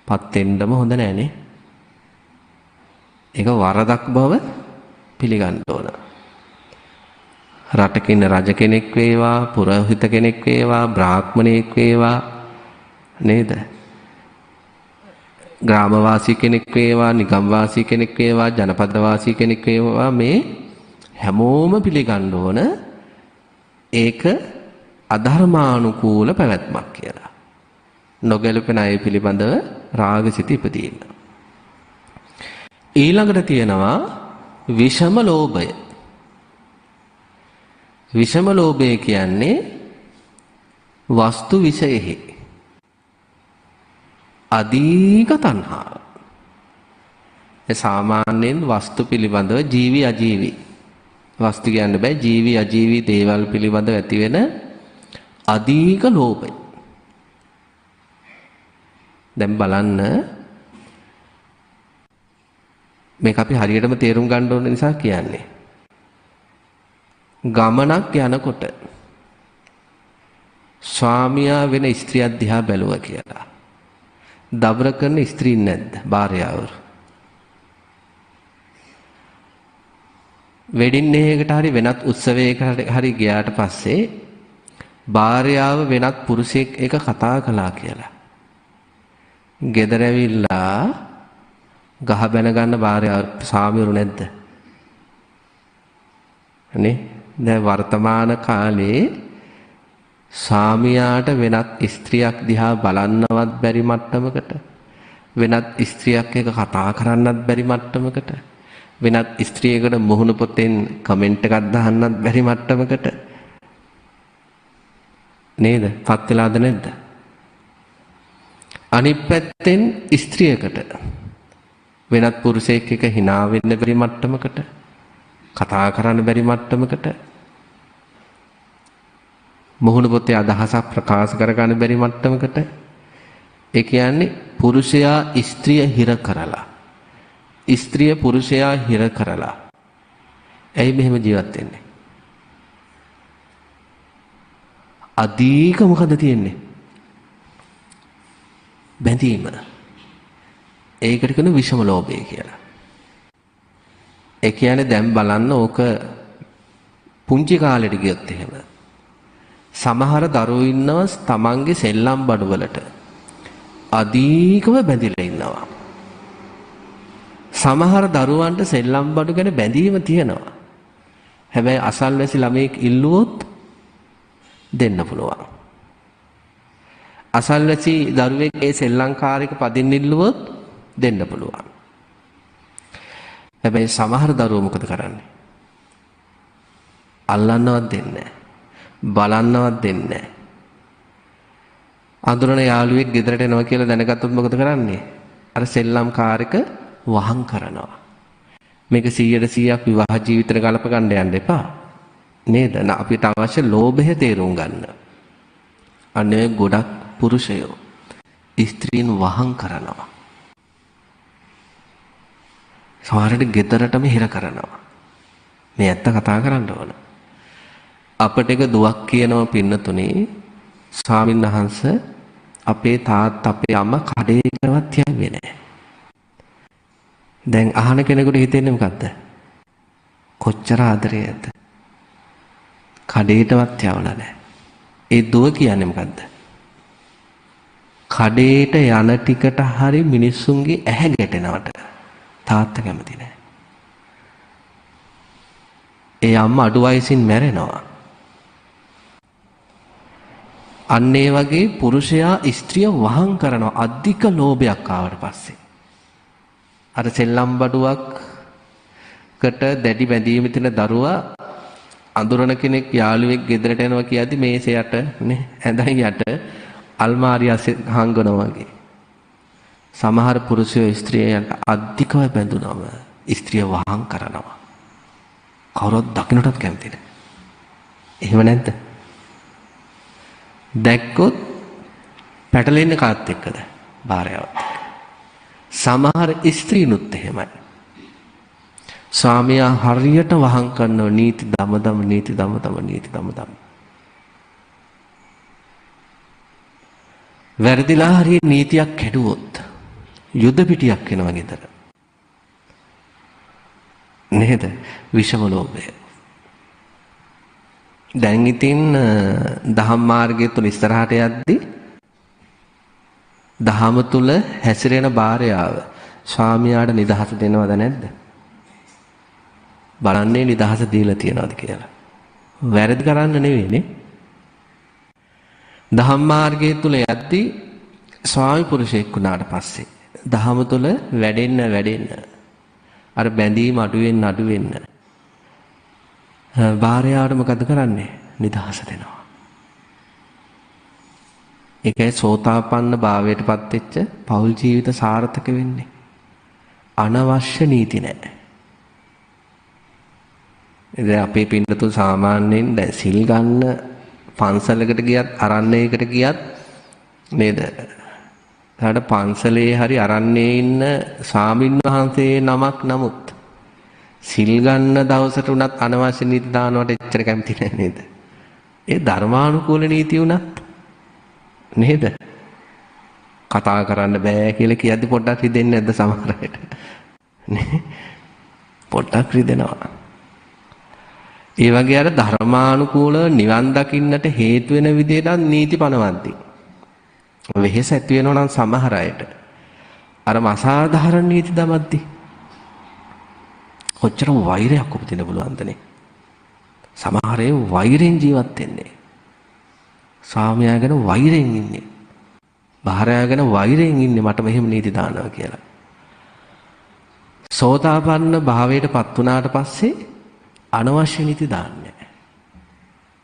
පත් වෙන්නම හොඳ නැහනේ. ඒක වරදක් බව පිළිගන්න ඕන. රටක ඉන්න රජ කෙනෙක් වේවා, පුරোহিত කෙනෙක් වේවා, බ්‍රාහ්මණයෙක් වේවා නේද? ග්‍රාමවාසී කෙනෙක් වේවා, නිගම්වාසී කෙනෙක් වේවා, ජනපදවාසී කෙනෙක් වේවා මේ හැමෝම පිළිගන්න ඕන ඒක අධර්මානුකූල පැවැත්මක් කියලා. නොගැලපෙන අය පිළිබඳව රාගසිත ඉපදීම. ඊළඟට තියෙනවා විෂම ලෝභය. විෂම ලෝභය කියන්නේ වස්තු විෂයෙහි අධික තණ්හාව. ඒ සාමාන්‍යයෙන් වස්තු පිළිබඳව ජීවි අජීවි වස්තු කියන්න බෑ, ජීවි අජීවි දේවල් පිළිබඳව ඇති වෙන අධික ලෝභය. දැන් බලන්න මේක අපි හරියටම තේරුම් ගන්න ඕන නිසා කියන්නේ. ගමනක් යනකොට ස්වාමියා වෙන ස්ත්‍රියක් දිහා බැලුවා කියලා. දබර කරන ස්ත්‍රීන් නැද්ද? භාර්යාවරු. වෙඩින් එකකට හරි වෙනත් උත්සවයකට හරි ගියාට පස්සේ භාර්යාව වෙනත් පුරුෂයෙක් එක කතා කළා කියලා. ගෙදර ඇවිල්ලා ගහ බැන ගන්න භාර්යාව සාමිරු නැද්ද? නේ? දැන් වර්තමාන කාලේ සාමියාට වෙනත් ස්ත්‍රියක් දිහා බලන්නවත් බැරි මට්ටමකට, වෙනත් ස්ත්‍රියක් එක්ක කතා කරන්නත් බැරි මට්ටමකට, වෙනත් ස්ත්‍රියකට මුහුණ පොතෙන් කමෙන්ට් එකක් දාන්නත් බැරි මට්ටමකට නේද? පත් වෙලාද නැද්ද? අනිත් පැත්තෙන් ස්ත්‍රියකට වෙනත් පුරුෂයෙක් එක්ක hina වෙන්න බැරි මට්ටමකට, කතා කරන්න බැරි මට්ටමකට, මුහුණ පොතේ අදහසක් ප්‍රකාශ කර ගන්න බැරි මට්ටමකට. ඒ කියන්නේ පුරුෂයා ස්ත්‍රිය හිර කරලා, ස්ත්‍රිය පුරුෂයා හිර කරලා. ඇයි මෙහෙම ජීවත් වෙන්නේ? අධික මොකද තියෙන්නේ? බැඳීම. ඒකට කියන විෂම ලෝභය කියලා. ඒ කියන්නේ දැන් බලන්න ඕක පුංචි කාලෙට ගියොත් එහෙම සමහර දරුවෝ ඉන්නවා තමන්ගේ සෙල්ලම් බඩුවලට අධිකව බැඳිලා ඉන්නවා. සමහර දරුවන්ට සෙල්ලම් බඩු ගැන බැඳීම තියෙනවා. හැබැයි අසල්වැසි ළමයෙක් ඉල්ලුවොත් දෙන්න පුළුවන්. අසල්වැසි දරුවෙක් ඒ සෙල්ලම්කාරයක පදින්න ඉල්ලුවොත් දෙන්න පුළුවන්. හැබැයි සමහර දරුවෝ මොකද කරන්නේ? අල්ලන්නවත් දෙන්නේ නැහැ. බලන්නවත් දෙන්නේ නැහැ. අඳුරන යාළුවෙක් ගෙදරට එනවා කියලා දැනගත්තොත් මොකද කරන්නේ? අර සෙල්ලම්කාරයක වහං කරනවා. මේක 100% විවාහ ජීවිතේට ගලප ගන්න යන්න එපා. නේද? අපිට අවශ්‍ය ලෝභය තේරුම් ගන්න. අනේ ගොඩක් පුරුෂයෝ ස්ත්‍රීන් වහං කරනවා. සමහරට ගෙදරටම හිර කරනවා. මේ ඇත්ත කතා කරන්න ඕන. අපට එක දුවක් කියනවා පින්නතුනේ, ස්වාමීන් වහන්සේ අපේ තාත්තා අපේ අම්මා කඩේකවත් යන්නේ නැහැ. දැන් අහන කෙනෙකුට හිතෙන්නේ මොකද්ද? කොච්චර ආදරයක්ද? කඩේටවත් යවලා නැහැ. ඒ දුව කියන්නේ මොකද්ද? කඩේට යන ටිකට හරි මිනිස්සුන්ගේ ඇහැ ගැටෙනවට තාත්තා කැමති නැහැ. ඒ අම්මා අඩු වයසින් මැරෙනවා. අන්න ඒ වගේ පුරුෂයා ස්ත්‍රිය වහං කරනවා අධික ලෝභයක් ආවට පස්සේ. අර සෙල්ලම් බඩුවක්කට දැඩි බැඳීම තියෙන දරුවා අඳුරන කෙනෙක් යාළුවෙක් ගෙදරට එනවා කියද්දි මේසයට නේ ඇඳන් යට අල්මාරිය හංගනවා වගේ. සමහර පුරුෂයෝ ස්ත්‍රියන්ට අධිකව බැඳුනම ස්ත්‍රිය වහං කරනවා. කවුරුත් දකින්නටත් කැමති නැහැ. එහෙම නැද්ද? දැක්කොත් පැටලෙන්නේ කාත් එක්කද? භාර්යාවත් එක්ක. සමහර ස්ත්‍රීනුත් එහෙමයි. ස්වාමියා හරියට වහං කරනවා නීති දමදම නීති දමදම නීති දමදම. වැරදිලා හරිය නීතියක් කැඩුවොත් යුද පිටියක් වෙනවා ගෙදර. නේද? විෂම ලෝභය. දැන් ඉතින් දහම් මාර්ගය තුල ඉස්සරහට යද්දී දහම තුල හැසිරෙන භාර්යාව ස්වාමියාට නිදහස දෙනවද නැද්ද? බලන්නේ නිදහස දීලා තියනවද කියලා. වැරදි කරන්න නෙවෙයිනේ. දහම් මාර්ගය තුල යද්දී ස්වාමි පුරුෂයෙක් වුණාට පස්සේ දහම තුල වැඩෙන්න අර බැඳීම අඩු වෙන්න භාර්යාවට මොකද කරන්නේ? නිදහස දෙනවා. ඒකයි සෝතාපන්න භාවයටපත් වෙච්ච පෞල් ජීවිත සාර්ථක වෙන්නේ. අනවශ්‍ය නීති නැහැ. ඉතින් අපේ පින්නතුන් සාමාන්‍යයෙන් දැන් සිල් ගන්න පන්සලකට ගියත් අරණ්‍යයකට ගියත් නේද? ඊට පන්සලේ හරි අරණ්‍යයේ ඉන්න ස්වාමින් වහන්සේ නමක් නමුත් සිල් ගන්න දවසට උනත් අනවශ්‍ය නීති දානවට එච්චර කැමති නැහැ නේද? ඒ ධර්මානුකූල නීති උනත් නේද? කතා කරන්න බෑ කියලා කියද්දි පොඩ්ඩක් රිදෙන්නේ නැද්ද සමහර අයට? නේ? පොඩ්ඩක් රිදෙනවා. ඒ වගේ අර ධර්මානුකූල නිවන් දකින්නට හේතු වෙන විදිහට නීති පනවද්දී වෙහෙස ඇති වෙනවා නම් සමහර අයට අර අසාධාරණ නීති දමද්දි කොච්චර වෛරයක් උපදින්න පුළුවන්දනේ. සමහර අය වෛරෙන් ජීවත් වෙන්නේ. සාමියා ගැන වෛරෙන් ඉන්නේ. භාර්යාව ගැන වෛරෙන් ඉන්නේ මට මෙහෙම නීති දානවා කියලා. සෝතාපන්න භාවයටපත් වුණාට පස්සේ අනවශ්‍ය නීති දාන්නේ නැහැ.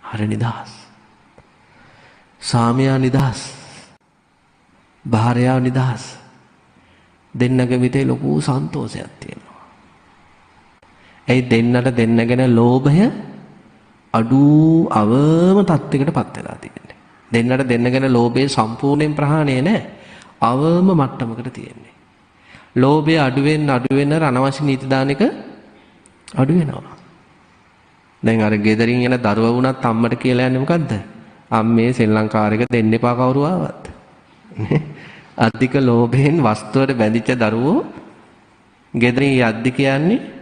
හරි නිදහස්. සාමියා නිදහස්. භාර්යාව නිදහස්. දෙන්නගේ විතේ ලොකු සන්තෝෂයක් තියෙනවා. ඒ දෙන්නට දෙන්න ගැන ලෝභය අඩු අවම තත්යකටපත් වෙලා තියෙන්නේ. දෙන්නට දෙන්න ගැන ලෝභය සම්පූර්ණයෙන් ප්‍රහාණය නැහැ. අවම මට්ටමකට තියෙන්නේ. ලෝභය අඩු වෙන අනවශ්‍ය නීති දාන එක අඩු වෙනවා. දැන් අර ගෙදරින් එන දරුවා වුණත් අම්මට කියලා යන්නේ මොකද්ද? අම්මේ ශ්‍රී ලංකාරයක දෙන්න එපා කවුරු ආවත්. අධික ලෝභයෙන් වස්තුවට බැඳිච්ච දරුවෝ ගෙදරින් යද්දි කියන්නේ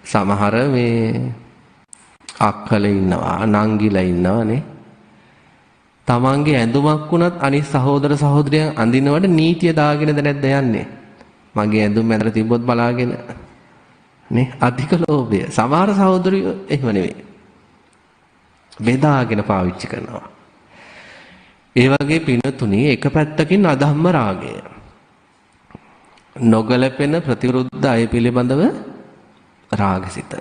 සමහර මේ අක්කල ඉන්නවා නංගිලා ඉන්නවනේ. තමන්ගේ ඇඳුමක් වුණත් අනිත් සහෝදර සහෝදරියන් අඳිනවට නීතිය දාගෙනද නැද්ද යන්නේ? මගේ ඇඳුම් ඇඳලා තිබ්බොත් බලාගෙන නේ අධික ලෝභය. සමහර සහෝදරියෝ එහෙම නෙවෙයි. බෙදාගෙන පාවිච්චි කරනවා. ඒ වගේ පිනතුණි එක පැත්තකින් අධම්ම රාගය. නොගැලපෙන ප්‍රතිවිරුද්ධ අය පිළිබඳව රාගසිත.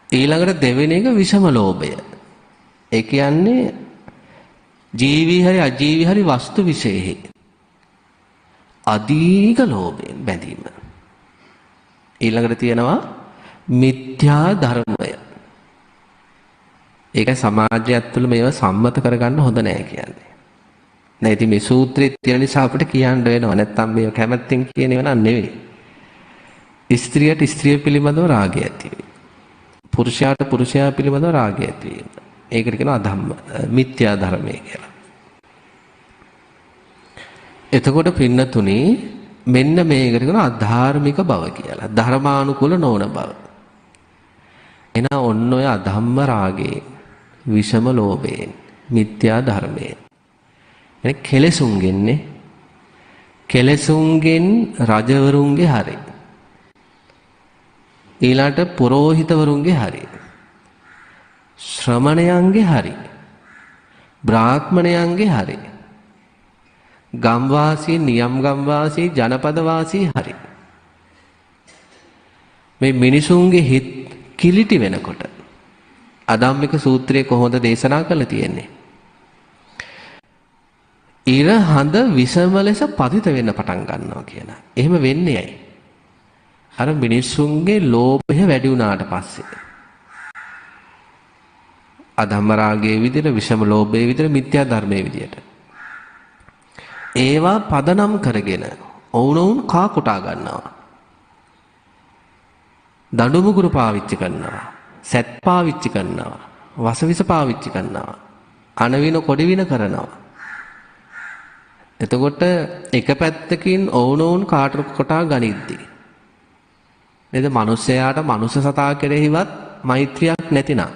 ඊළඟට දෙවෙනි එක විෂම ලෝභය. ඒ කියන්නේ ජීවි හරි අජීවි හරි වස්තු විශේෂෙහි අධික ලෝභයෙන් බැඳීම. ඊළඟට තියෙනවා මිත්‍යා ධර්මය. ඒක සමාජය ඇතුළ මේවා සම්මත කරගන්න හොඳ නෑ කියන්නේ. දැන් ඉතින් මේ සූත්‍රයේ තියෙන නිසා අපිට කියන්න වෙනවා. නැත්තම් මේ කැමැත්තෙන් කියන ඒවා නන් නෙවෙයි. ස්ත්‍රියට ස්ත්‍රිය පිළිබඳව රාගය ඇති වෙයි. පුරුෂයාට පුරුෂයා පිළිබඳව රාගය ඇති වෙයි. ඒකට කියනවා අධම්ම මිත්‍යා ධර්මය කියලා. එතකොට පින්නතුනි මෙන්න මේකට කියනවා අධාර්මික බව කියලා. ධර්මානුකූල නොවන බව. එන ඔන්න ඔය අධම්ම රාගේ විෂම ලෝභයෙන් මිත්‍යා ධර්මයෙන් එනේ කෙලෙසුන්ගෙන්නේ කෙලෙසුන්ගෙන් රජවරුන්ගේ හරි ඊළාට පුරෝහිතවරුන්ගේ හරි ශ්‍රමණයන්ගේ හරි බ්‍රාහ්මණයන්ගේ හරි ගම්වාසී නියම් ගම්වාසී ජනපදවාසී හරි මේ මිනිසුන්ගේ හිත් කිලිටි වෙනකොට අධම්මික සූත්‍රයේ කොහොමද දේශනා කරලා තියෙන්නේ? ඉර හඳ විසම ලෙස පතිත වෙන්න පටන් ගන්නවා කියන. එහෙම වෙන්නේ ඇයි? අර මිනිසුන්ගේ ලෝභය වැඩි වුණාට පස්සේ. අධම්ම රාගයේ විදිහට විෂම ලෝභයේ විදිහට මිත්‍යා ධර්මයේ විදිහට. ඒවා පදනම් කරගෙන ඔවුනොවුන් කා කොටා ගන්නවා. දඬු මුගුරු පාවිච්චි කරනවා. සැත් පාවිච්චි කරනවා. වසවිස පාවිච්චි කරනවා. අනවින කොඩවින කරනවා. එතකොට එක පැත්තකින් ඔවුනොවුන් කාට කොටා ගනිද්දී නේද මිනිසයාට මනුස්ස සතා කෙරෙහිවත් මෛත්‍රියක් නැතිනම්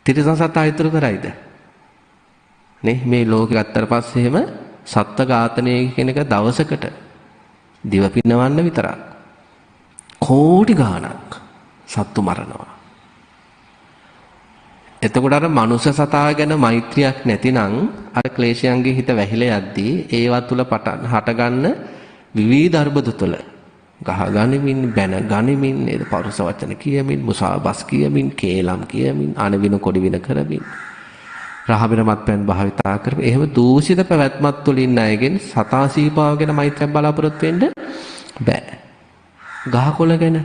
තිරිසන් සතා ඉතුරු කරයිද? නේ මේ ලෝකෙ ගත්තට පස්සේ එහෙම සත්ත්ව ඝාතනය කියන එක දවසකට දිව පිනවන්න විතරක් කෝටි ගාණක් සත්තු මරනවා. එතකොට අර මනුෂ්‍ය සතා ගැන මෛත්‍රියක් නැතිනම් අර ක්ලේශයන්ගේ හිත වැහිලා යද්දී ඒවා තුල හටගන්න විවිධ අර්බුද තුල ගහ ගනිමින් බැන ගනිමින් නේද පරුස වචන කියමින් මුසාවස් කියමින් කේලම් කියමින් අනවින කොඩි වින කරමින් රහබින මත්පැන් භාවිතා කරමින් එහෙම දූෂිත පැවැත්මක් තුල ඉන්න අයගෙන් සතා සීපාව ගැන මෛත්‍රියක් බලාපොරොත්තු වෙන්න බෑ. ගහකොළ ගැන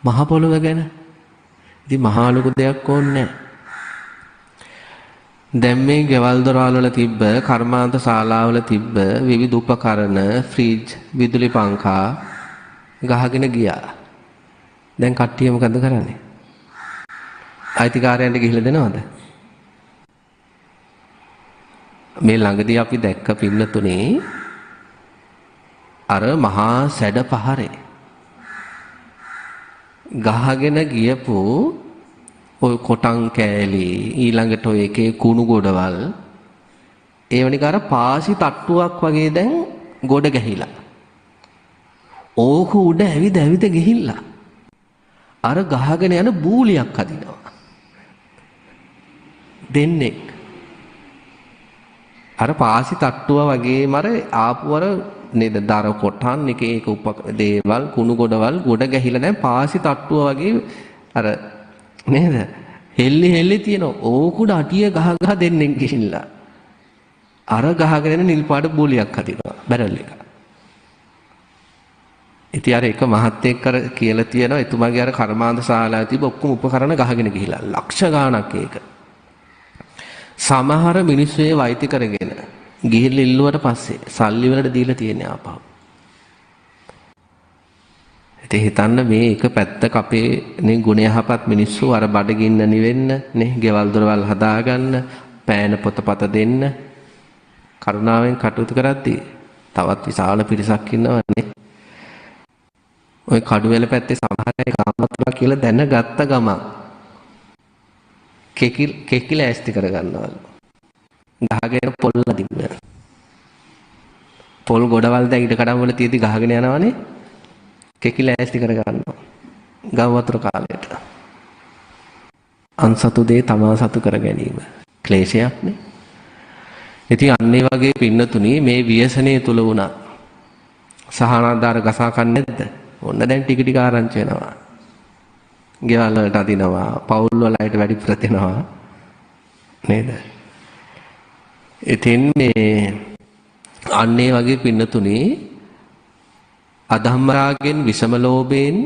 මහ පොළොව ගැන ඉතින් මහා ලොකු දෙයක් ඕනේ නැහැ. දැන් මේ ගෙවල් දොරවල් වල තිබ්බ කර්මාන්ත ශාලාවල තිබ්බ විවිධ උපකරණ ෆ්‍රිජ් විදුලි පංකා ගහගෙන ගියා. දැන් කට්ටිය මොකද කරන්නේ? අයිතිකාරයන්ට ගිහිල්ලා දෙනවද? මේ ළඟදී අපි දැක්ක පින්නතුනේ අර මහා සැඩ පහරේ ගහගෙන ගියපු ඔය කොටන් කෑලි ඊළඟට ඔය එකේ කුණු ගොඩවල් ඒ වනිකාර පාසි තට්ටුවක් වගේ දැන් ගොඩ ගැහිලා. ඕක උඩ ඇවිද ඇවිද ගිහිල්ලා අර ගහගෙන යන බූලියක් හදිනවා. දෙන්නේ අර පාසි තට්ටුව වගේම අර ආපුවර නේද දර කොටන් එක එක දේවල් කුණු ගොඩවල් ගොඩ ගැහිලා දැන් පාසි තට්ටුව වගේ අර නේද හෙල්ලි තියෙන ඕකුඩ අටිය ගහ ගහ දෙන්නෙන් ගිහිල්ලා අර ගහගෙන යන නිල් පාට බූලියක් හදිනවා බැරල් එක. ඉතින් අර එක මහත්තයෙක් කර කියලා තියෙනවා එතුමාගේ අර කර්මාන්ත ශාලාවේ තිබ්බ ඔක්කොම උපකරණ ගහගෙන ගිහිලා ලක්ෂ ගාණක් ඒක. සමහර මිනිස්සු ඒ වෛද්‍ය කරගෙන ගිහිල්ලා ඉල්ලුවට පස්සේ සල්ලි වලට දීලා තියෙන ආපහු. ඉතින් හිතන්න මේ එක පැත්තක අපේ නේ ගුණ යහපත් මිනිස්සු අර බඩගින්න නිවෙන්න නේ ගෙවල් දොරවල් හදාගන්න පෑන පොතපත දෙන්න කරුණාවෙන් කටයුතු කරද්දී තවත් විශාල පිරිසක් ඉන්නවනේ. ඔය කඩුවැල පැත්තේ සමහර අය කාමතුලා කියලා දැනගත්ත ගමන් කෙකිල ඇස්ති කරගන්නවලු. ගහගෙන පොල් අදින්න. පොල් ගොඩවල් දැන් ඊට කඩම් වල තියදී ගහගෙන යනවනේ. කෙකිල ඇස්ති කරගන්නවා. ගම් වතුර කාලයට. අන්සතු දේ තමා සතු කර ගැනීම. ක්ලේශයක් නේ. ඉතින් අන්නේ වගේ පින්නතුණි මේ ව්‍යසනයේ තුල වුණා. සහනාදාර ගසා කන්නේ නැද්ද? ඔන්න දැන් ටික ටික ආරංචි වෙනවා. ගෙවල් වලට අදිනවා, පවුල් වලට වැඩි ප්‍රතිනවා නේද? ඉතින් මේ අන්නේ වගේ පින්නතුණි අධම්ම රාගෙන් විෂම ලෝභයෙන්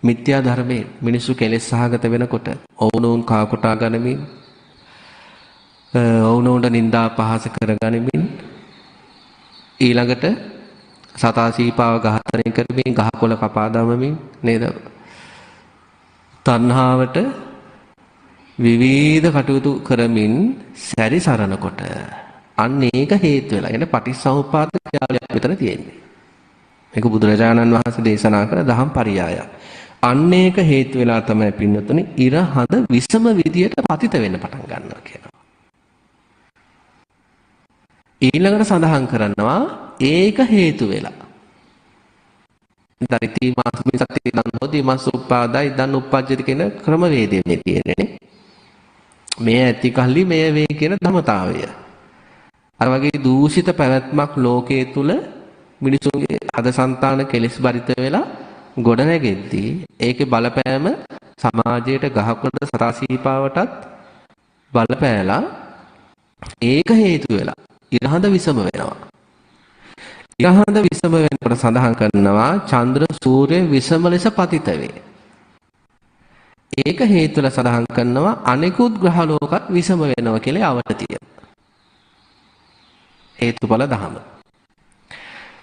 මිත්‍යා ධර්මයෙන් මිනිසු කෙලෙස් සහගත වෙනකොට ඔවුනෝන් කා කොටා ගනිමින් ඔවුනෝන්ට නිନ୍ଦා පහස කරගනිමින් ඊළඟට සතා සීපාව ඝාතනය කරමින් ගහකොළ කපා දමමින් නේද? තණ්හාවට විවිධ කටයුතු කරමින් සැරිසරනකොට අන්න ඒක හේතු වෙලා. يعني පටිච්චසමුප්පාද ක්‍රියාවලියක් විතර තියෙන්නේ. මේක බුදුරජාණන් වහන්සේ දේශනා කළ දහම් පරියාය. අන්න ඒක හේතු වෙලා තමයි පින්නතුනි ඉර හඳ විසම විදියට පතිත වෙන්න පටන් ගන්නවා කියනවා. ඊළඟට සඳහන් කරනවා ඒක හේතු වෙලා. දරිතී මාසුමි සති දන්නෝදී මාසුප්පාදයි දන් උප්පජ්ජති කියන ක්‍රමවේදය මේ තියෙන්නේ. මේ ඇති කල්ලි මේ වේ කියන ධමතාවය. අර වගේ දූෂිත පැවැත්මක් ලෝකයේ තුල මිනිසුන්ගේ අදසන්තාන කෙලෙස් බරිත වෙලා ගොඩ නැගෙද්දී ඒකේ බලපෑම සමාජයට ගහකොළ සතාසීපාවටත් බලපෑලා ඒක හේතු වෙලා ඉරහඳ විසම වෙනවා. ඉරහඳ විසම වෙනකොට සඳහන් කරනවා චන්ද්‍ර සූර්ය විසම ලෙස පතිත වේ. ඒක හේතුල සඳහන් කරනවා අනෙකුත් ග්‍රහ ලෝකත් විසම වෙනවා කියලා අවට තියෙනවා. හේතුඵල ධම.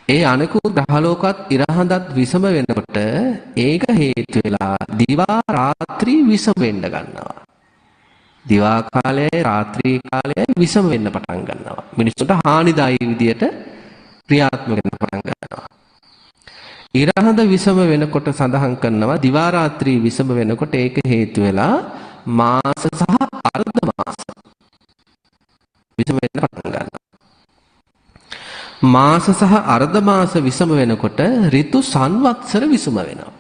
ඒ අනෙකුත් ග්‍රහ ලෝකත් ඉරහඳත් විසම වෙනකොට ඒක හේතු වෙලා දිවා රාත්‍රී විසම වෙන්න ගන්නවා. දිවා කාලයයි රාත්‍රී කාලයයි විසම වෙන්න පටන් ගන්නවා. මිනිස්සුන්ට හානිදායී විදියට ක්‍රියාත්මක වෙන්න පටන් ගන්නවා. ඉරහඳ විසම වෙනකොට සඳහන් කරනවා දිවා රාත්‍රී විසම වෙනකොට ඒක හේතු වෙලා මාස සහ අර්ධ මාස විසම වෙන්න පටන් ගන්නවා. මාස සහ අර්ධ මාස විසම වෙනකොට ඍතු සංවත්සර විසම වෙනවා.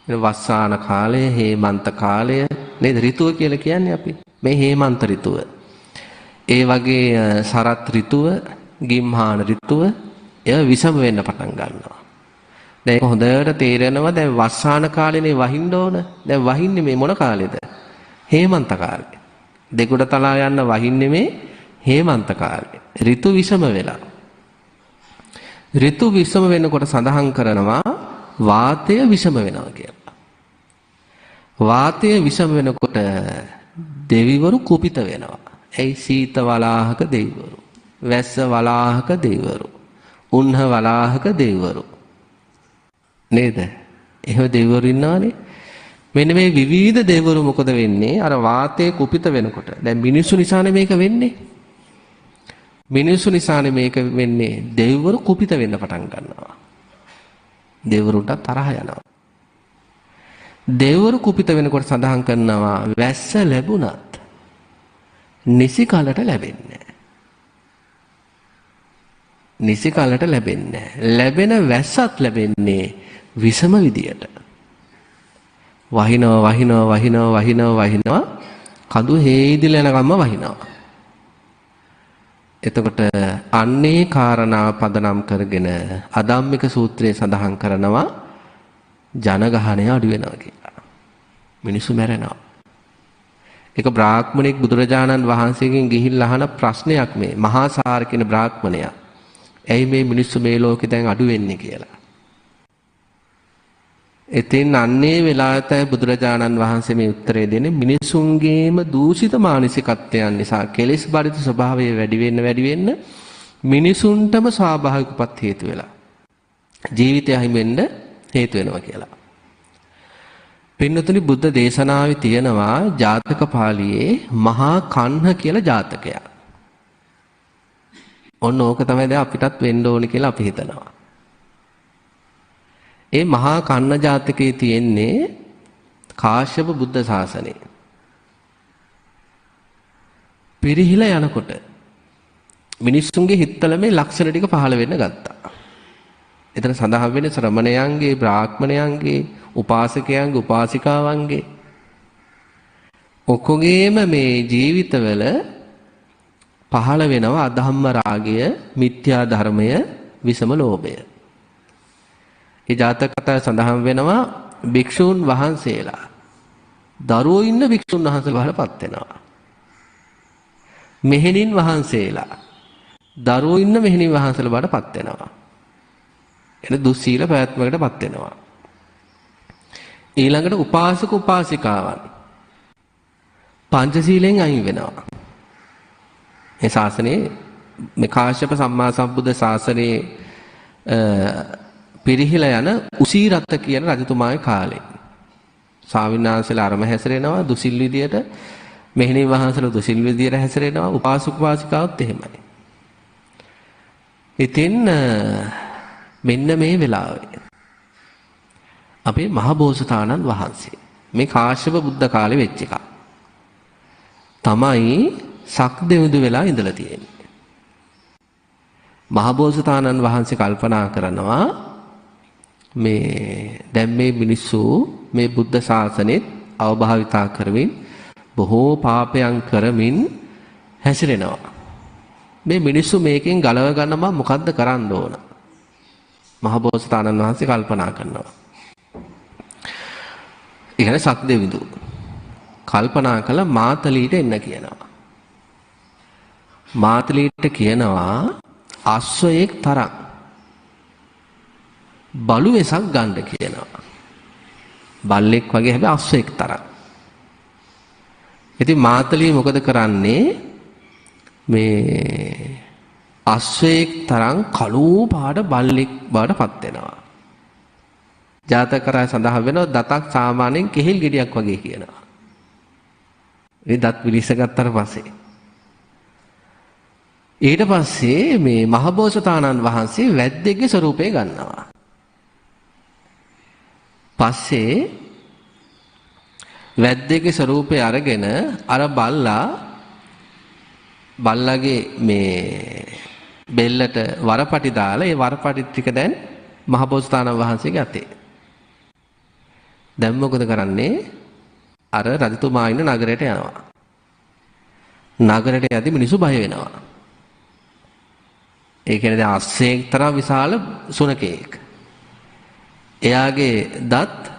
වස්සාන කාලය, හේමන්ත කාලය නේද ඍතුව කියලා කියන්නේ අපි. මේ හේමන්ත ඍතුව. ඒ වගේ සරත් ඍතුව, ගිම්හාන ඍතුව ඒවා විසම වෙන්න පටන් ගන්නවා. දැන් ඒක හොඳට තේරෙනවා දැන් වස්සාන කාලේනේ වහින්න ඕන. දැන් වහින්නේ මේ මොන කාලෙද? හේමන්ත කාලේ. දෙගොඩ තලා යන්න වහින්නේ මේ හේමන්ත කාලේ. ඍතු විසම වෙලා. ඍතු විසම වෙනකොට සඳහන් කරනවා වාතය විසම වෙනවා කියලා. වාතය විසම වෙනකොට දෙවිවරු කුපිත වෙනවා. එයි සීත වලාහක දෙවිවරු, වැස්ස වලාහක දෙවිවරු, උන්හ වලාහක දෙවිවරු. නේද? එහෙම දෙවිවරු ඉන්නවනේ. මෙන්න මේ විවිධ දෙවිවරු මොකද වෙන්නේ? අර වාතය කුපිත වෙනකොට. දැන් මිනිස්සු නිසානේ මේක වෙන්නේ. මිනිස්සු නිසානේ මේක වෙන්නේ. දෙවිවරු කුපිත වෙන්න පටන් ගන්නවා. දෙවිවරුන්ට තරහ යනවා. දෙවිවරු කුපිත වෙනකොට සඳහන් කරනවා වැස්ස ලැබුණත් නිසි කාලට ලැබෙන්නේ නැහැ. නිසි කලට ලැබෙන්නේ නැහැ. ලැබෙන වැස්සත් ලැබෙන්නේ විසම විදියට. වහිනවා කඳු හේදිලා යනකම්ම වහිනවා. එතකොට අන්නේ කාරණා පදනම් කරගෙන අධම්මික සූත්‍රයේ සඳහන් කරනවා ජනගහණය අඩු වෙනවා කියලා. මිනිස්සු මැරෙනවා. ඒක බ්‍රාහ්මණෙක් බුදුරජාණන් වහන්සේගෙන් ගිහිල්ලා අහන ප්‍රශ්නයක් මේ මහා සාර කියන බ්‍රාහ්මණයා. ඇයි මේ මිනිස්සු මේ ලෝකේ දැන් අඩු වෙන්නේ කියලා. එතින් අන්නේ වෙලාවට බුදුරජාණන් වහන්සේ මේ උත්තරේ දෙන්නේ මිනිසුන්ගේම දූෂිත මානසිකත්වයන් නිසා කෙලෙස් බරිත ස්වභාවය වැඩි වෙන්න මිනිසුන්ටම ස්වාභාවිකපත් හේතු වෙලා ජීවිතය හිමෙන්න හේතු වෙනවා කියලා. පින්නතුනි බුද්ධ දේශනාවේ තියෙනවා ජාතක පාළියේ මහා කන්හ කියලා ජාතකයක්. ඔන්න ඕක තමයි දැන් අපිටත් වෙන්න ඕනේ කියලා අපි හිතනවා. ඒ මහා කන්න ජාතකයේ තියෙන්නේ කාශ්‍යප බුද්ධ ශාසනය. පිරිහිලා යනකොට මිනිස්සුන්ගේ හිතවල මේ ලක්ෂණ ටික පහළ වෙන්න ගත්තා. එතන සඳහන් වෙන්නේ ශ්‍රමණයන්ගේ, බ්‍රාහ්මණයන්ගේ, උපාසකයන්ගේ, උපාසිකාවන්ගේ ඔක්කොගේම මේ ජීවිතවල පහළ වෙනවා අධම්ම රාගය, මිත්‍යා ධර්මය, විසම ලෝභය. ඒ ජාතක කතාවේ සඳහන් වෙනවා භික්ෂූන් වහන්සේලා දරුවෝ ඉන්න භික්ෂුන් වහන්සේලා වලපත් වෙනවා. මෙහෙණින් වහන්සේලා දරුවෝ ඉන්න මෙහෙණින් වහන්සේලා වලපත් වෙනවා. එන දුස්සීල පැවැත්මකටපත් වෙනවා. ඊළඟට උපාසක උපාසිකාවන් පංචශීලයෙන් අයින් වෙනවා. මේ ශාසනයේ මේ කාශ්‍යප සම්මා සම්බුද්ධ ශාසනයේ පිරිහිලා යන උසීරත් කියන රජතුමාගේ කාලේ ශාවින්නාංශලා අරම හැසිරෙනවා දුසිල් විදියට, මෙහෙණින් වහන්සේලා දුසිල් විදියට හැසිරෙනවා, උපාසක උපාසිකාවත් එහෙමයි. ඉතින් මෙන්න මේ වෙලාවේ අපේ මහබෝසතාණන් වහන්සේ මේ කාශ්‍යප බුද්ධ කාලේ වෙච්ච එක තමයි සක්දෙවිඳු වෙලා ඉඳලා තියෙන්නේ. මහබෝසතාණන් වහන්සේ කල්පනා කරනවා මේ දැන් මේ මිනිස්සු මේ බුද්ධ ශාසනයත් අවභාවිතා කරමින් බොහෝ පාපයන් කරමින් හැසිරෙනවා. මේ මිනිස්සු මේකෙන් ගලව ගන්න මම මොකද්ද කරන්න ඕන? මහබෝසතාණන් වහන්සේ කල්පනා කරනවා. ඊගෙන සක්දෙවිඳු කල්පනා කළ මාතලීට එන්න කියනවා. මාතලීට කියනවා අශ්වයෙක් තරම් බලු වෙසක් ගන්න කියනවා. බල්ලෙක් වගේ හැබැයි අශ්වයෙක් තරම්. ඉතින් මාතලී මොකද කරන්නේ? මේ අශ්වයෙක් තරම් කළු පාට බල්ලෙක් බවටපත් වෙනවා. ජාතක කරා සඳහන් වෙනවා දතක් සාමාන්‍යයෙන් කෙහෙල් ගෙඩියක් වගේ කියනවා. ඒ දත් විලිස ගත්තට පස්සේ ඊට පස්සේ මේ මහබෝසතාණන් වහන්සේ වැද්දෙක්ගේ ස්වරූපය ගන්නවා. පස්සේ වැද්දෙක්ගේ ස්වරූපය අරගෙන අර බල්ලාගේ මේ බෙල්ලට වරපටි දාලා ඒ වරපටි ටික දැන් මහබෝසතාණන් වහන්සේගේ අතේ. දැන් මොකද කරන්නේ? අර රජතුමා ඉන්න නගරයට යනවා. නගරයට යද්දි මිනිස්සු බය වෙනවා. ඒ කියන්නේ දැන් අස්සෙක් තරම් විශාල සුනකෙක්. එයාගේ දත්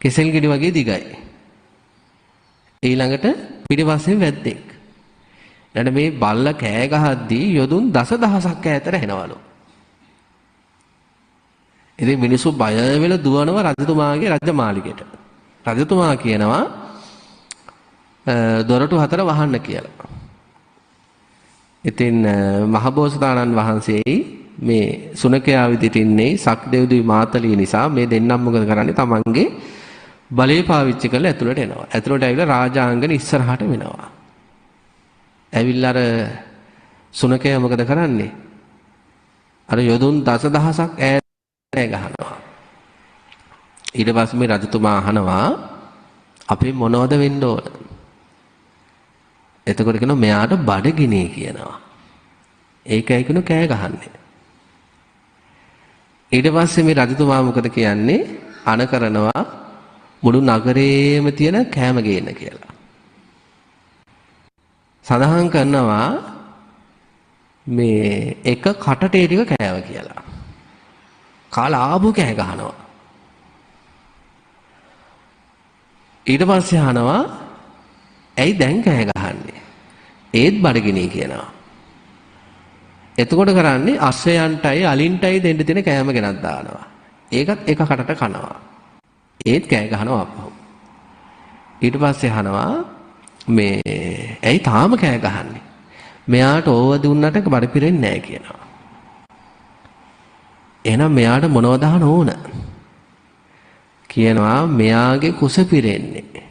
කෙසෙල් ගෙඩි වගේ දිගයි. ඊළඟට පිටිපස්සෙන් වැද්දෙක්. ඊළඟ මේ බල්ලා කෑ ගහද්දී යොදුන් දසදහසක් ඈතට එනවලු. ඉතින් මිනිස්සු බය වෙලා දුවනවා රජතුමාගේ රජමාලිගයට. රජතුමා කියනවා දොරටු 4 වහන්න කියලා. ඉතින් මහබෝසතාණන් වහන්සේයි මේ සුනකයා විදිහට ඉන්නේ සක්දෙවිඳුයි මාතලී නිසා මේ දෙන්නම මොකද කරන්නේ? තමන්ගේ බලය පාවිච්චි කරලා ඇතුළට එනවා. ඇතුළට ඇවිල්ලා රාජාංගන ඉස්සරහට වෙනවා. ඇවිල්ලා අර සුනකයා මොකද කරන්නේ? අර යොදුන් දසදහසක් ඈත ගහනවා. ඊට පස්සේ මේ රජතුමා අහනවා අපි මොනවද වෙන්න ඕන? එතකොට කියනවා මෙයාට බඩගිනේ කියනවා. ඒකයි කියනවා කෑ ගහන්නේ. ඊට පස්සේ මේ රජතුමා මොකද කියන්නේ? අණ කරනවා මුළු නගරේම තියෙන කෑම ගේන්න කියලා. සඳහන් කරනවා මේ එක කටටේ ටික කෑව කියලා. කාලා ආපු කෑ ගහනවා. ඊට පස්සේ අහනවා ඇයි දැන් කෑ ගහන්නේ? ඒත් බඩගිනි කියනවා. එතකොට කරන්නේ අස්සයන්ටයි අලින්ටයි දෙන්න තියෙන කෑම ගෙනත් දානවා. ඒකත් එක කටට කනවා. ඒත් කෑ ගහනවා අපහු. ඊට පස්සේ අහනවා මේ ඇයි තාම කෑ ගහන්නේ? මෙයාට ඕව දුන්නට බඩ පිරෙන්නේ නැහැ කියනවා. එහෙනම් මෙයාට මොනවද අහන්න ඕන? කියනවා මෙයාගේ කුස පිරෙන්නේ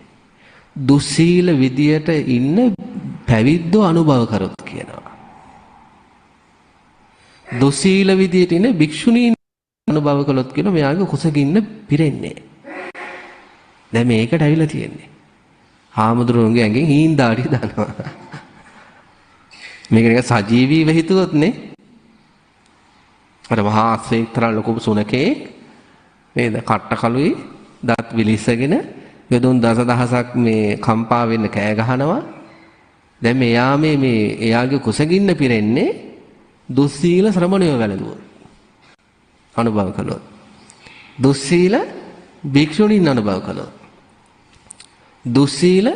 දුස්සීල විදියට ඉන්න පැවිද්දෝ අනුභව කරොත් කියනවා. දුස්සීල විදියට ඉන්න භික්ෂුණීන් අනුභව කළොත් කියන මෙයාගේ කුසගින්න පිරෙන්නේ. දැන් මේකට ඇවිල්ලා තියෙන්නේ. හාමුදුරුවන්ගේ ඇඟෙන් හීන්දාඩි දානවා. මේක නිකන් සජීවීව හිතුවොත් නේ. අර මහා අස්සෙක්තරා ලොකු සුනකේ නේද? කට්ට කලුයි දත් විලිසගෙන යොදුන් දසදහසක් මේ කම්පා වෙන්න කෑ ගහනවා. දැන් මෙයා මේ එයාගේ කුසගින්න පිරෙන්නේ දුස්සීල ශ්‍රමණයෝ වැළඳුවොත්. අනුභව කළොත්. දුස්සීල භික්ෂුණීන් අනුභව කළොත්. දුස්සීල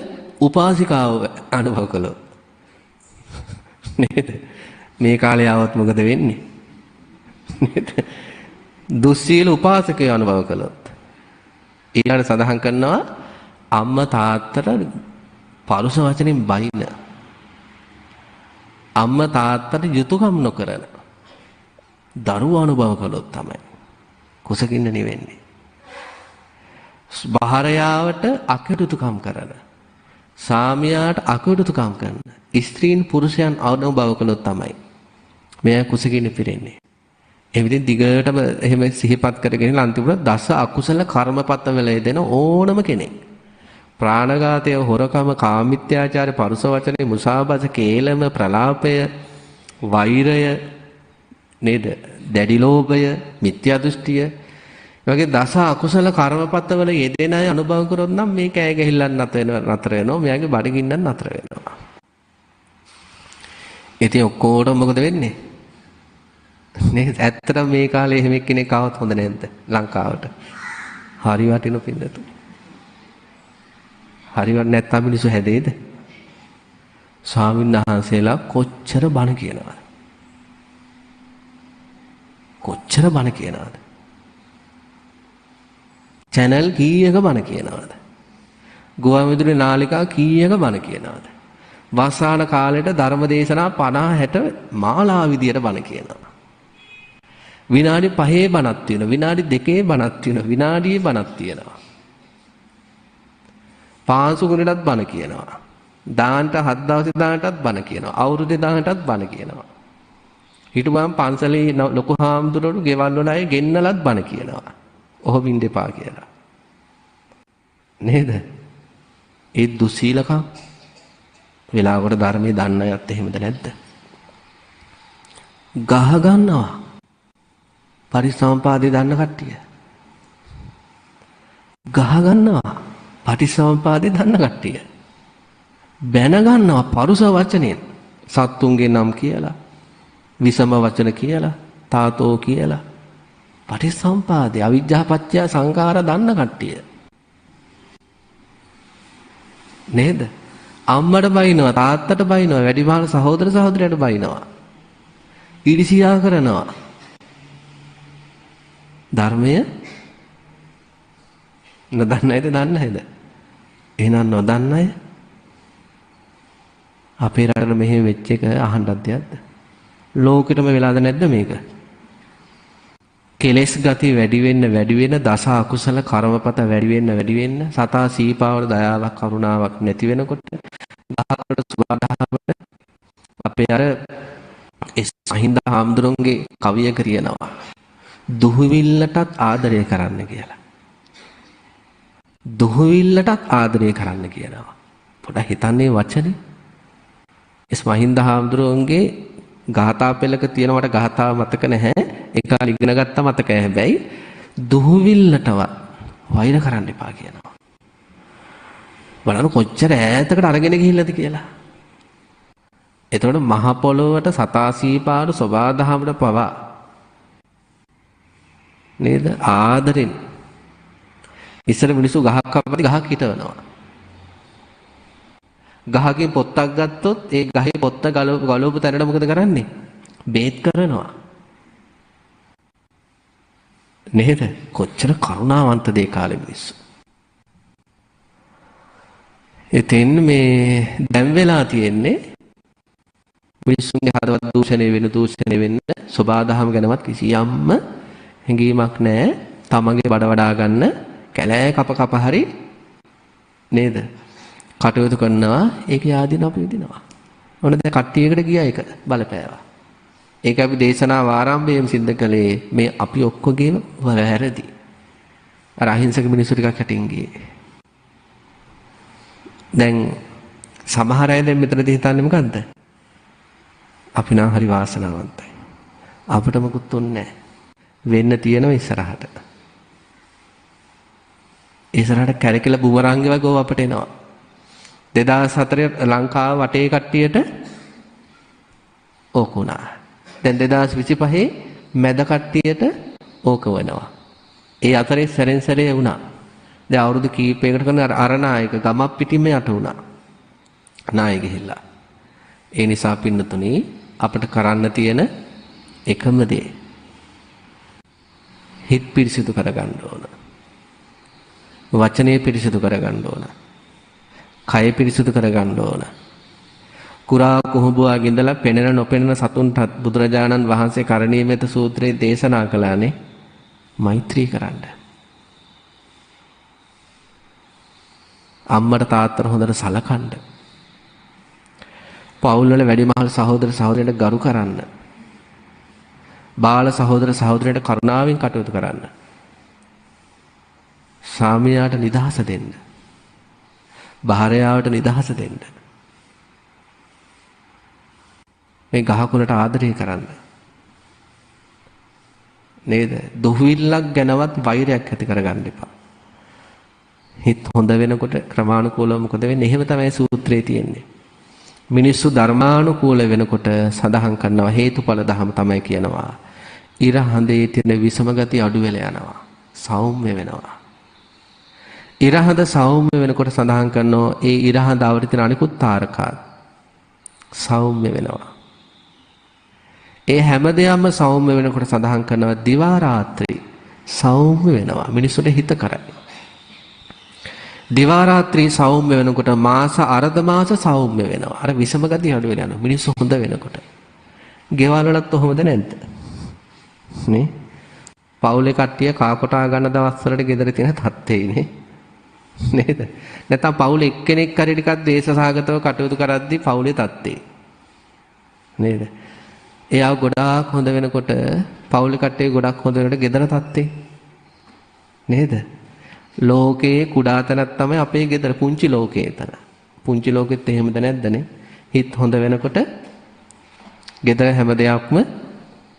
උපාසිකාව අනුභව කළොත්. නේද? මේ කාලේ ආවොත් මොකද වෙන්නේ? නේද? දුස්සීල උපාසකයෝ අනුභව කළොත්. ඊළඟට සඳහන් කරනවා අම්මා තාත්තට පරුස වචනෙන් බයින. අම්මා තාත්තට යුතුයකම් නොකරන දරුවෝ අනුභව කළොත් තමයි කුසගින්න නිවෙන්නේ. භාර්යාවට අකටුතුකම් කරන, සාමියාට අකටුතුකම් කරන ස්ත්‍රීන් පුරුෂයන් අනුභව කළොත් තමයි මෙයා කුසගින්න පිරෙන්නේ. එවිට දිගටම එහෙම සිහිපත් කරගෙන අන්තිමට දස අකුසල කර්මපත වල යෙදෙන ඕනම කෙනෙක් ප්‍රාණඝාතය, හොරකම, කාමිත්‍යාචාරය, පරුස වචනේ, මුසාවාද, කේලම, ප්‍රලාපය, වෛරය නේද? දැඩි ලෝභය, මිත්‍යා දෘෂ්ටිය වගේ දස අකුසල කර්මපත වල යෙදෙන අය අනුභව කරොත් නම් මේ කෑ ගැහිල්ලක් නතර වෙනවා. මෙයාගේ බඩගින්නක් නතර වෙනවා. ඉතින් ඔක්කොටම මොකද වෙන්නේ? නේද? ඇත්තටම මේ කාලේ එහෙම කෙනෙක් ආවොත් හොඳ නැද්ද ලංකාවට? හරි වටිනු පින්නතු. හරිවට නැත්නම් මිනිස්සු හැදෙයිද? ස්වාමීන් වහන්සේලා කොච්චර බණ කියනවද? කොච්චර බණ කියනවද? channel කීයක බණ කියනවද? ගුවන්විදුලි නාලිකා කීයක බණ කියනවද? වසාන කාලෙට ධර්ම දේශනා 50 60 මාලා විදියට බණ කියනවා. විනාඩි 5 බණක් තියෙනවා. විනාඩි 2 බණක් තියෙනවා. විනාඩියේ බණක් තියෙනවා. පාංශු ගුණයටත් බණ කියනවා. දානට 7 දවසේ දානටත් බණ කියනවා. අවුරුද්දේ දානටත් බණ කියනවා. හිටුවම් පන්සලේ ලොකු හාමුදුරුවෝ ගෙවල් වල අය ගෙන්නලත් බණ කියනවා. ඔහොම ඉන්න එපා කියලා. නේද? ඒ දුසීලකම් වෙලාවකට ධර්මයේ දන්න අයත් එහෙමද නැද්ද? ගහ ගන්නවා. පරිසම්පාදේ දන්න කට්ටිය. ගහ ගන්නවා. පටිසම්පාදේ දන්න කට්ටිය. බැන ගන්නවා පරුස වචනෙන්. සත්තුන්ගේ නම් කියලා, විසම වචන කියලා, තාතෝ කියලා. පටිසම්පාදේ අවිජ්ජා පත්‍ය සංඛාර දන්න කට්ටිය. නේද? අම්මට බයිනවා, තාත්තට බයිනවා, වැඩිමහල් සහෝදර සහෝදරයට බයිනවා. ඊර්ෂ්‍යා කරනවා. ධර්මය නොදන්න අයද දන්න අයද? එහෙනම් නොදන්න අය අපේ රටේ මෙහෙම වෙච්ච එක අහන්නත් දෙයක්ද? ලෝකෙටම වෙලාද නැද්ද මේක? කෙලෙස් ගති වැඩි වෙන්න දස අකුසල කර්මපත වැඩි වෙන්න සතා සීපාවල දයාවක් කරුණාවක් නැති වෙනකොට දහකට සුබදාවට අපේ අර මහින්ද හාමුදුරන්ගේ කවියක කියනවා දුහවිල්ලටත් ආදරය කරන්න කියලා. දුහවිල්ලටත් ආදරය කරන්න කියනවා. පොඩ්ඩක් හිතන්නේ වචනේ. මහින්ද හාමුදුරන්ගේ ගාථා පෙළක තියෙනවට ගාථා මතක නැහැ. ඒ කාලේ ඉගෙන ගත්ත මතකයි හැබැයි දුහවිල්ලටවත් වෛර කරන්න එපා කියනවා. බලන්න කොච්චර ඈතකට අරගෙන ගිහිල්ලාද කියලා. එතකොට මහ පොළොවට සතාසීපාරු සබාදහමට පවා නේද ආදරෙන් ඉස්සර මිනිස්සු ගහක් කපද්දි ගහක් හිටවනවා. ගහකින් පොත්තක් ගත්තොත් ඒ ගහේ පොත්ත ගලවපු තැනට මොකද කරන්නේ? බේත් කරනවා. නේද? කොච්චර කරුණාවන්තද ඒ කාලේ මිනිස්සු. එතෙන් මේ දැන් වෙලා තියෙන්නේ මිනිස්සුන්ගේ හදවත් දූෂණය වෙන්න සබාදහම ගැනවත් කිසියම්ම හැඟීමක් නැහැ. තමන්ගේ බඩ වඩා ගන්න කැලෑ කප හරි නේද? කටයුතු කරනවා. ඒකේ ආදීන අපි විඳිනවා. ඔන්න දැන් කට්ටියකට ගියා ඒක බලපෑවා. ඒක අපි දේශනාව ආරම්භයේම සිද්ධ කළේ මේ අපි ඔක්කොගේම වැරදි. අර අහිංසක මිනිස්සු ටිකක් යටින් ගියේ. දැන් සමහර අය දැන් මෙතනදී හිතන්නේ මොකද්ද? අපි නම් හරි වාසනාවන්තයි. අපිට මොකුත් උන්නේ නැහැ. වෙන්න තියෙනවා ඉස්සරහට. ඉස්සරහට කැරකිලා බුමරංගෙ වගේ අපට එනවා. 2004 ලංකාව වටේ කට්ටියට ඕක වුණා. දැන් 2025 මැද කට්ටියට ඕක වෙනවා. ඒ අතරේ සැරෙන් සැරේ වුණා. දැන් අවුරුදු කීපයකට කරන අර නායක ගමක් පිටින්ම යට වුණා. නාය ගිහිල්ලා. ඒ නිසා පින්නතුනේ අපිට කරන්න තියෙන එකම දේ හිත පිරිසිදු කරගන්න ඕන. වචනේ පිරිසිදු කරගන්න ඕන. කය පිරිසිදු කරගන්න ඕන. කුරා කුහුඹුවාගේ ඉඳලා පෙනෙන නොපෙනෙන සතුන්ටත් බුදුරජාණන් වහන්සේ කරණීයමෙත සූත්‍රයේ දේශනා කළානේ මෛත්‍රී කරන්න. අම්මට තාත්තට හොඳට සලකන්න. පවුල් වල වැඩිමහල් සහෝදර සහෝදරයන්ට ගරු කරන්න. බාල සහෝදර සහෝදරයන්ට කරුණාවෙන් කටයුතු කරන්න. ස්වාමියාට නිදහස දෙන්න. භාර්යාවට නිදහස දෙන්න. මේ ගහකොළට ආදරය කරන්න. නේද? දුහවිල්ලක් ගැනවත් වෛරයක් ඇති කරගන්න එපා. හිත හොඳ වෙනකොට ක්‍රමානුකූලව මොකද වෙන්නේ? එහෙම තමයි සූත්‍රයේ තියෙන්නේ. මිනිස්සු ධර්මානුකූල වෙනකොට සඳහන් කරනවා හේතුඵල ධම තමයි කියනවා. ඉර හඳේ තියෙන විසම ගති අඩු වෙලා යනවා. සෞම්‍ය වෙනවා. ඉර හඳ සෞම්‍ය වෙනකොට සඳහන් කරනවා ඒ ඉර හඳ අවරි තියෙන අනිකුත් තාරකාත් සෞම්‍ය වෙනවා. ඒ හැම දෙයක්ම සෞම්‍ය වෙනකොට සඳහන් කරනවා දිවා රාත්‍රී සෞම්‍ය වෙනවා. මිනිස්සුන්ට හිත කරයි. දිවා රාත්‍රී සෞම්‍ය වෙනකොට මාස අර්ධ මාස සෞම්‍ය වෙනවා. අර විසම ගතිය අඩු වෙලා යනවා. මිනිස්සු හොඳ වෙනකොට. ගෙවල් වලත් කොහොමද නැද්ද? නේ? පවුලේ කට්ටිය කා කොටා ගන්න දවස් වලට ගෙදර තියෙන තත්ත්වේනේ. නේද? නැත්නම් පවුලේ එක්කෙනෙක් හරි ටිකක් දේශසහගතව කටයුතු කරද්දී පවුලේ තත්ත්වේ. නේද? එයා ගොඩාක් හොඳ වෙනකොට පවුලේ කට්ටිය ගොඩක් හොඳ වෙනකොට ගෙදර තත්ත්වේ. නේද? ලෝකයේ කුඩා තැනක් තමයි අපේ ගෙදර පුංචි ලෝකයේ තන. පුංචි ලෝකෙත් එහෙමද නැද්දනේ? හිත හොඳ වෙනකොට ගෙදර හැම දෙයක්ම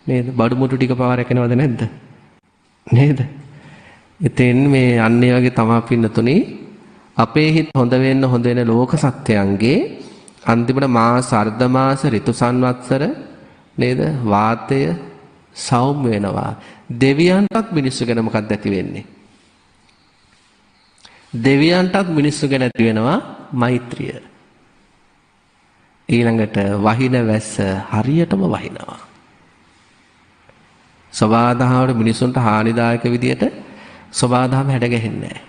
නේද? බඩු මුට්ටු ටික පාර රැකෙනවද නැද්ද? නේද? ඉතින් මේ අන්නේ වගේ තමයි පින්නතුනේ අපේ හිත හොඳ වෙන ලෝක සත්‍යයන්ගේ අන්තිමට මාස අර්ධ මාස ඍතු සංවත්සර නේද? වාතය සෞම්‍ය වෙනවා. දෙවියන්ටත් මිනිස්සු ගැන මොකක්ද ඇති වෙන්නේ? දෙවියන්ටත් මිනිස්සු ගැන ඇති වෙනවා මෛත්‍රිය. ඊළඟට වහින වැස්ස හරියටම වහිනවා. සබාදහමට මිනිසුන්ට හානිදායක විදියට සබාදහම හැඩගැහෙන්නේ නැහැ.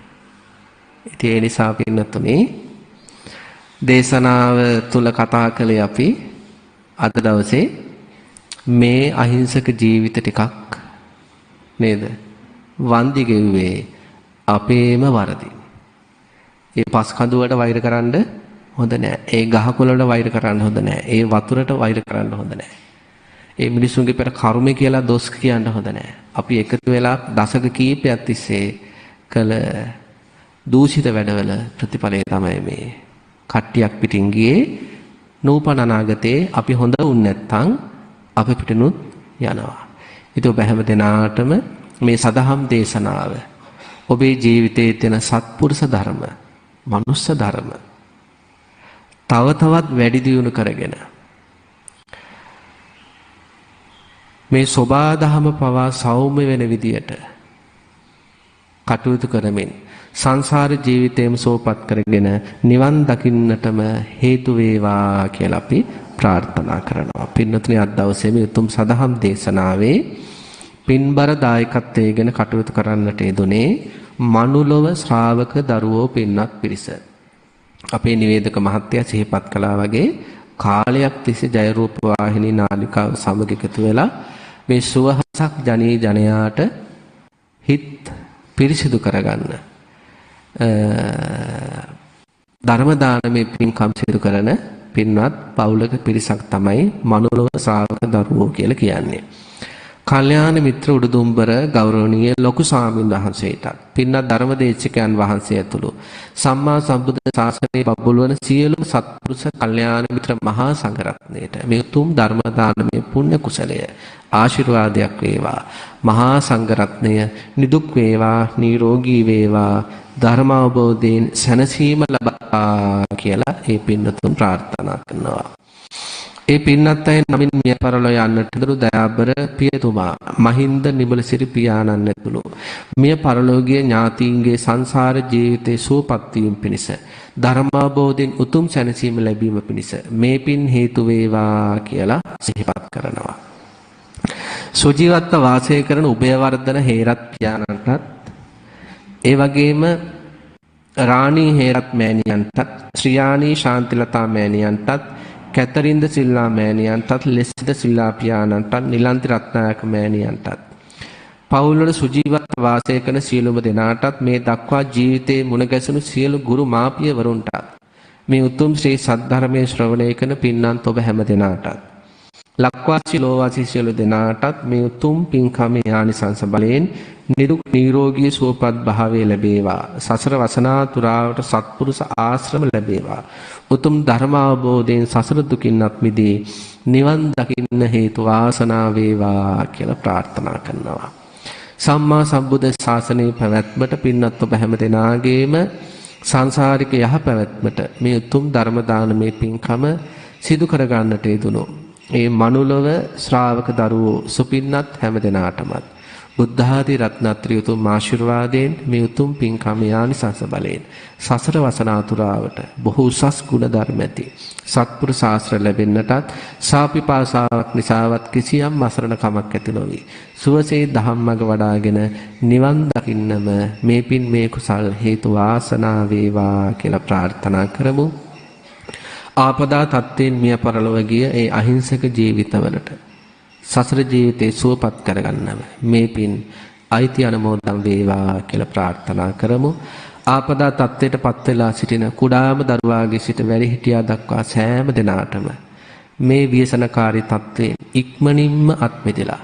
ඉතින් ඒ නිසා පින්නතුනේ දේශනාව තුල කතා කළේ අපි අද දවසේ මේ අහිංසක ජීවිත ටිකක් නේද? වන්දි ගෙව්වේ අපේම වරදින්. ඒ පස් කඳුවට වෛර කරන්න හොඳ නැහැ. ඒ ගහකොළ වලට වෛර කරන්න හොඳ නැහැ. ඒ වතුරට වෛර කරන්න හොඳ නැහැ. ඒ මිනිසුන්ගේ පෙර කර්මය කියලා දොස් කියන්න හොඳ නැහැ. අපි එකතු වෙලා දශක කීපයක් තිස්සේ කළ දූෂිත වැඩවල ප්‍රතිඵලය තමයි මේ. කට්ටියක් පිටින් ගියේ නූපන අනාගතේ අපි හොඳ වුන් නැත්නම් අප පිටිනුත් යනවා. ඉතින් ඔබ හැම දිනාටම මේ සදහම් දේශනාව ඔබේ ජීවිතයේ තියෙන සත්පුරුෂ ධර්ම, මනුස්ස ධර්ම තව තවත් වැඩි දියුණු කරගෙන මේ සෝබා දහම පවා සෞම්‍ය වෙන විදියට කටයුතු කරමින් සංසාර ජීවිතයම සෝපත් කරගෙන නිවන් දකින්නටම හේතු වේවා කියලා අපි ප්‍රාර්ථනා කරනවා. පින්වත්නි, අද දවසේ මේ උතුම් සදහම් දේශනාවේ පින්බර දායකත්වයේ ගැන කටයුතු කරන්නට යෙදුනේ මනුලොව ශ්‍රාවක දරුවෝ පින්වත් පිරිස. අපේ නිවේදක මහත්තයා සිහිපත් කළා වගේ කාලයක් තිස්සේ ජයරූප වාහිනී නාලිකාව සමග එකතු වෙලා මේ සුවහසක් ජනී ජනයාට හිත් පිරිසිදු කරගන්න ධර්ම දානමේ පින්කම් සිදු කරන පින්වත් පවුලක පිරිසක් තමයි මනුලොව ශ්‍රාවක දරුවෝ කියලා කියන්නේ. කල්යාණ මිත්‍ර උඩුදුම්බර ගෞරවනීය ලොකු ස්වාමීන් වහන්සේටත් පින්වත් ධර්මදේශකයන් වහන්සේ ඇතුළු සම්මා සම්බුද්ධ ශාසනයේ බබළුවන සියලුම සත්පුරුෂ කල්යාණ මිත්‍ර මහා සංඝරත්නයට මේ උතුම් ධර්ම දානමය පුණ්‍ය කුසලය ආශිර්වාදයක් වේවා. මහා සංඝරත්නය නිදුක් වේවා, නිරෝගී වේවා, ධර්ම අවබෝධයෙන් සැනසීම ලබා කියලා මේ පින්වතුන් ප්‍රාර්ථනා කරනවා. ඒ පින්නත් අය නමින් මිය පරලෝ යන්නට දුරු දයාබර පියතුමා මහින්ද නිබලසිරි පියාණන් ඇතුළු මිය පරලෝකීය ඥාතීන්ගේ සංසාර ජීවිතේ සුවපත් වීම පිණිස ධර්මාබෝධයෙන් උතුම් සැනසීම ලැබීම පිණිස මේ පින් හේතු වේවා කියලා සිහිපත් කරනවා. සුජීවත්ව වාසය කරන උභයවර්ධන හේරත් පියාණන්ටත් ඒ වගේම රාණී හේරත් මෑණියන්ටත් ශ්‍රියාණී ශාන්තිලතා මෑණියන්ටත් කැතරින්ද සිල්ලා මෑණියන්ටත් ලෙස්ද සිල්ලා පියාණන්ටත් නිලන්ති රත්නායක මෑණියන්ටත් පවුල්වල සුජීවත්ව වාසය කරන සියලුම දෙනාටත් මේ දක්වා ජීවිතයේ මුණ ගැසුණු සියලු ගුරු මාපියවරුන්ටත් මේ උතුම් ශ්‍රී සද්ධර්මයේ ශ්‍රවණය කරන පින්නන්ත ඔබ හැම දෙනාටත් ලක්වාසී ලෝවාසී සියලු දෙනාටත් මේ උතුම් පින්කමේ ආනිසංස බලයෙන් නිරුක් නිරෝගී සුවපත් භාවය ලැබේවා. සසර වසනාතුරාවට සත්පුරුෂ ආශ්‍රම ලැබේවා. උතුම් ධර්ම අවබෝධයෙන් සසර දුකින්වත් මිදී නිවන් දකින්න හේතු වාසනා වේවා කියලා ප්‍රාර්ථනා කරනවා. සම්මා සම්බුද්ධ ශාසනයේ පැවැත්මට පින්වත් ඔබ හැම දෙනාගේම සංසාරික යහපැවැත්මට මේ උතුම් ධර්ම දානමේ පින්කම සිදු කර ගන්නට යෙදුණු ඒ මනුලොව ශ්‍රාවක දරුවෝ සුපින්නත් හැම දෙනාටමත් බුද්ධ ආදී රත්නත්‍රි උතුම් ආශිර්වාදයෙන් මේ උතුම් පින්කම ආනිසංස බලයෙන් සසර වසනාතුරාවට බොහෝ උසස් ගුණ ධර්ම ඇති සත්පුරුෂ ශාස්ත්‍ර ලැබෙන්නටත් සාපිපාසාවක් නිසාවත් කිසියම් අසරණ කමක් ඇති නොවේ. සුවසේ ධම්මග වඩාගෙන නිවන් දකින්නම මේ පින් මේ කුසල් හේතු වාසනා වේවා කියලා ප්‍රාර්ථනා කරමු. ආපදා තත්ත්වයෙන් මිය පරලොව ගිය ඒ අහිංසක ජීවිතවලට සසර ජීවිතේ සුවපත් කරගන්නම මේ පින් අයිති අනුමෝදන් වේවා කියලා ප්‍රාර්ථනා කරමු. ආපදා තත්ත්වයට පත් වෙලා සිටින කුඩාම දරුවාගේ සිට වැඩිහිටියා දක්වා සෑම දෙනාටම මේ ව්‍යසනකාරී තත්ත්වයෙන් ඉක්මනින්ම අත්මිදලා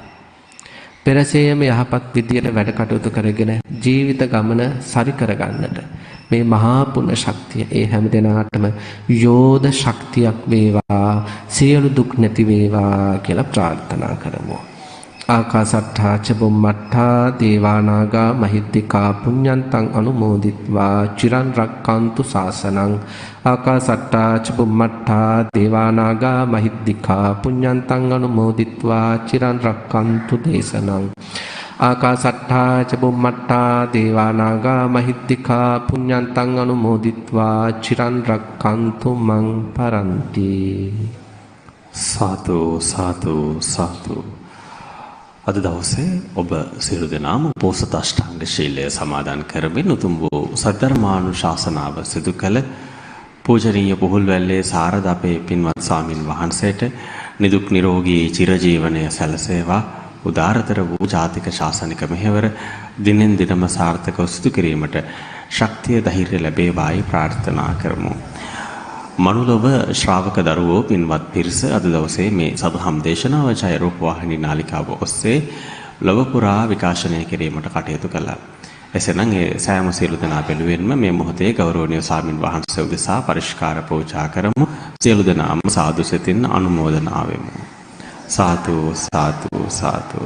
පෙරසේම යහපත් විදියට වැඩ කටයුතු කරගෙන ජීවිත ගමන සරි කරගන්නට මේ මහා පුණ්‍ය ශක්තිය ඒ හැම දෙනාටම යෝධ ශක්තියක් වේවා, සියලු දුක් නැති වේවා කියලා ප්‍රාර්ථනා කරමු. ආකාසට්ඨා ච බුම්මට්ඨා දේවානාගා මහිද්దికා පුඤ්ඤන්තං අනුමෝදිත්වා චිරන් රක්칸තු ශාසනං. ආකාසට්ඨා ච බුම්මට්ඨා දේවානාගා මහිද්దికා පුඤ්ඤන්තං අනුමෝදිත්වා චිරන් රක්칸තු දේශනං. ආකාසට්ඨා ච බුම්මට්ඨා දේවානාගා මහිද්దికා පුඤ්ඤන්තං අනුමෝදිත්වා චිරන් රක්칸තු මං පරන්ති. සාදු සාදු සාදු. අද දවසේ ඔබ සියලු දෙනාම පෝසත අෂ්ටාංග ශීලය සමාදන් කරමින් උතුම් වූ සද්ධර්මානුශාසනාව සිදු කළ පූජනීය පුහුල්වැල්ලේ සාරද අපේ පින්වත් ස්වාමින් වහන්සේට නිදුක් නිරෝගී චිරජීවනය සැලසේවා. උදාරතර වූ ජාතික ශාසනික මෙහෙවර දිනෙන් දිනම සාර්ථකව සිදු කිරීමට ශක්තිය ධෛර්ය ලැබේවායි ප්‍රාර්ථනා කරමු. මනුලොව ශ්‍රාවක දරුවෝ පින්වත් පිරිස අද දවසේ මේ සදහම් දේශනාව ජය රූප වාහිනී නාලිකාව ඔස්සේ ලොව පුරා විකාශනය කිරීමට කටයුතු කළා. එසේනම් ඒ සෑම සියලු දෙනා වෙනුවෙන්ම මේ මොහොතේ ගෞරවනීය ස්වාමින් වහන්සේ උදෙසා පරිස්කාර පූජා කරමු. සියලු දෙනාම සාදු සිතින් අනුමෝදනා වෙමු. සාදු සාදු සාදු.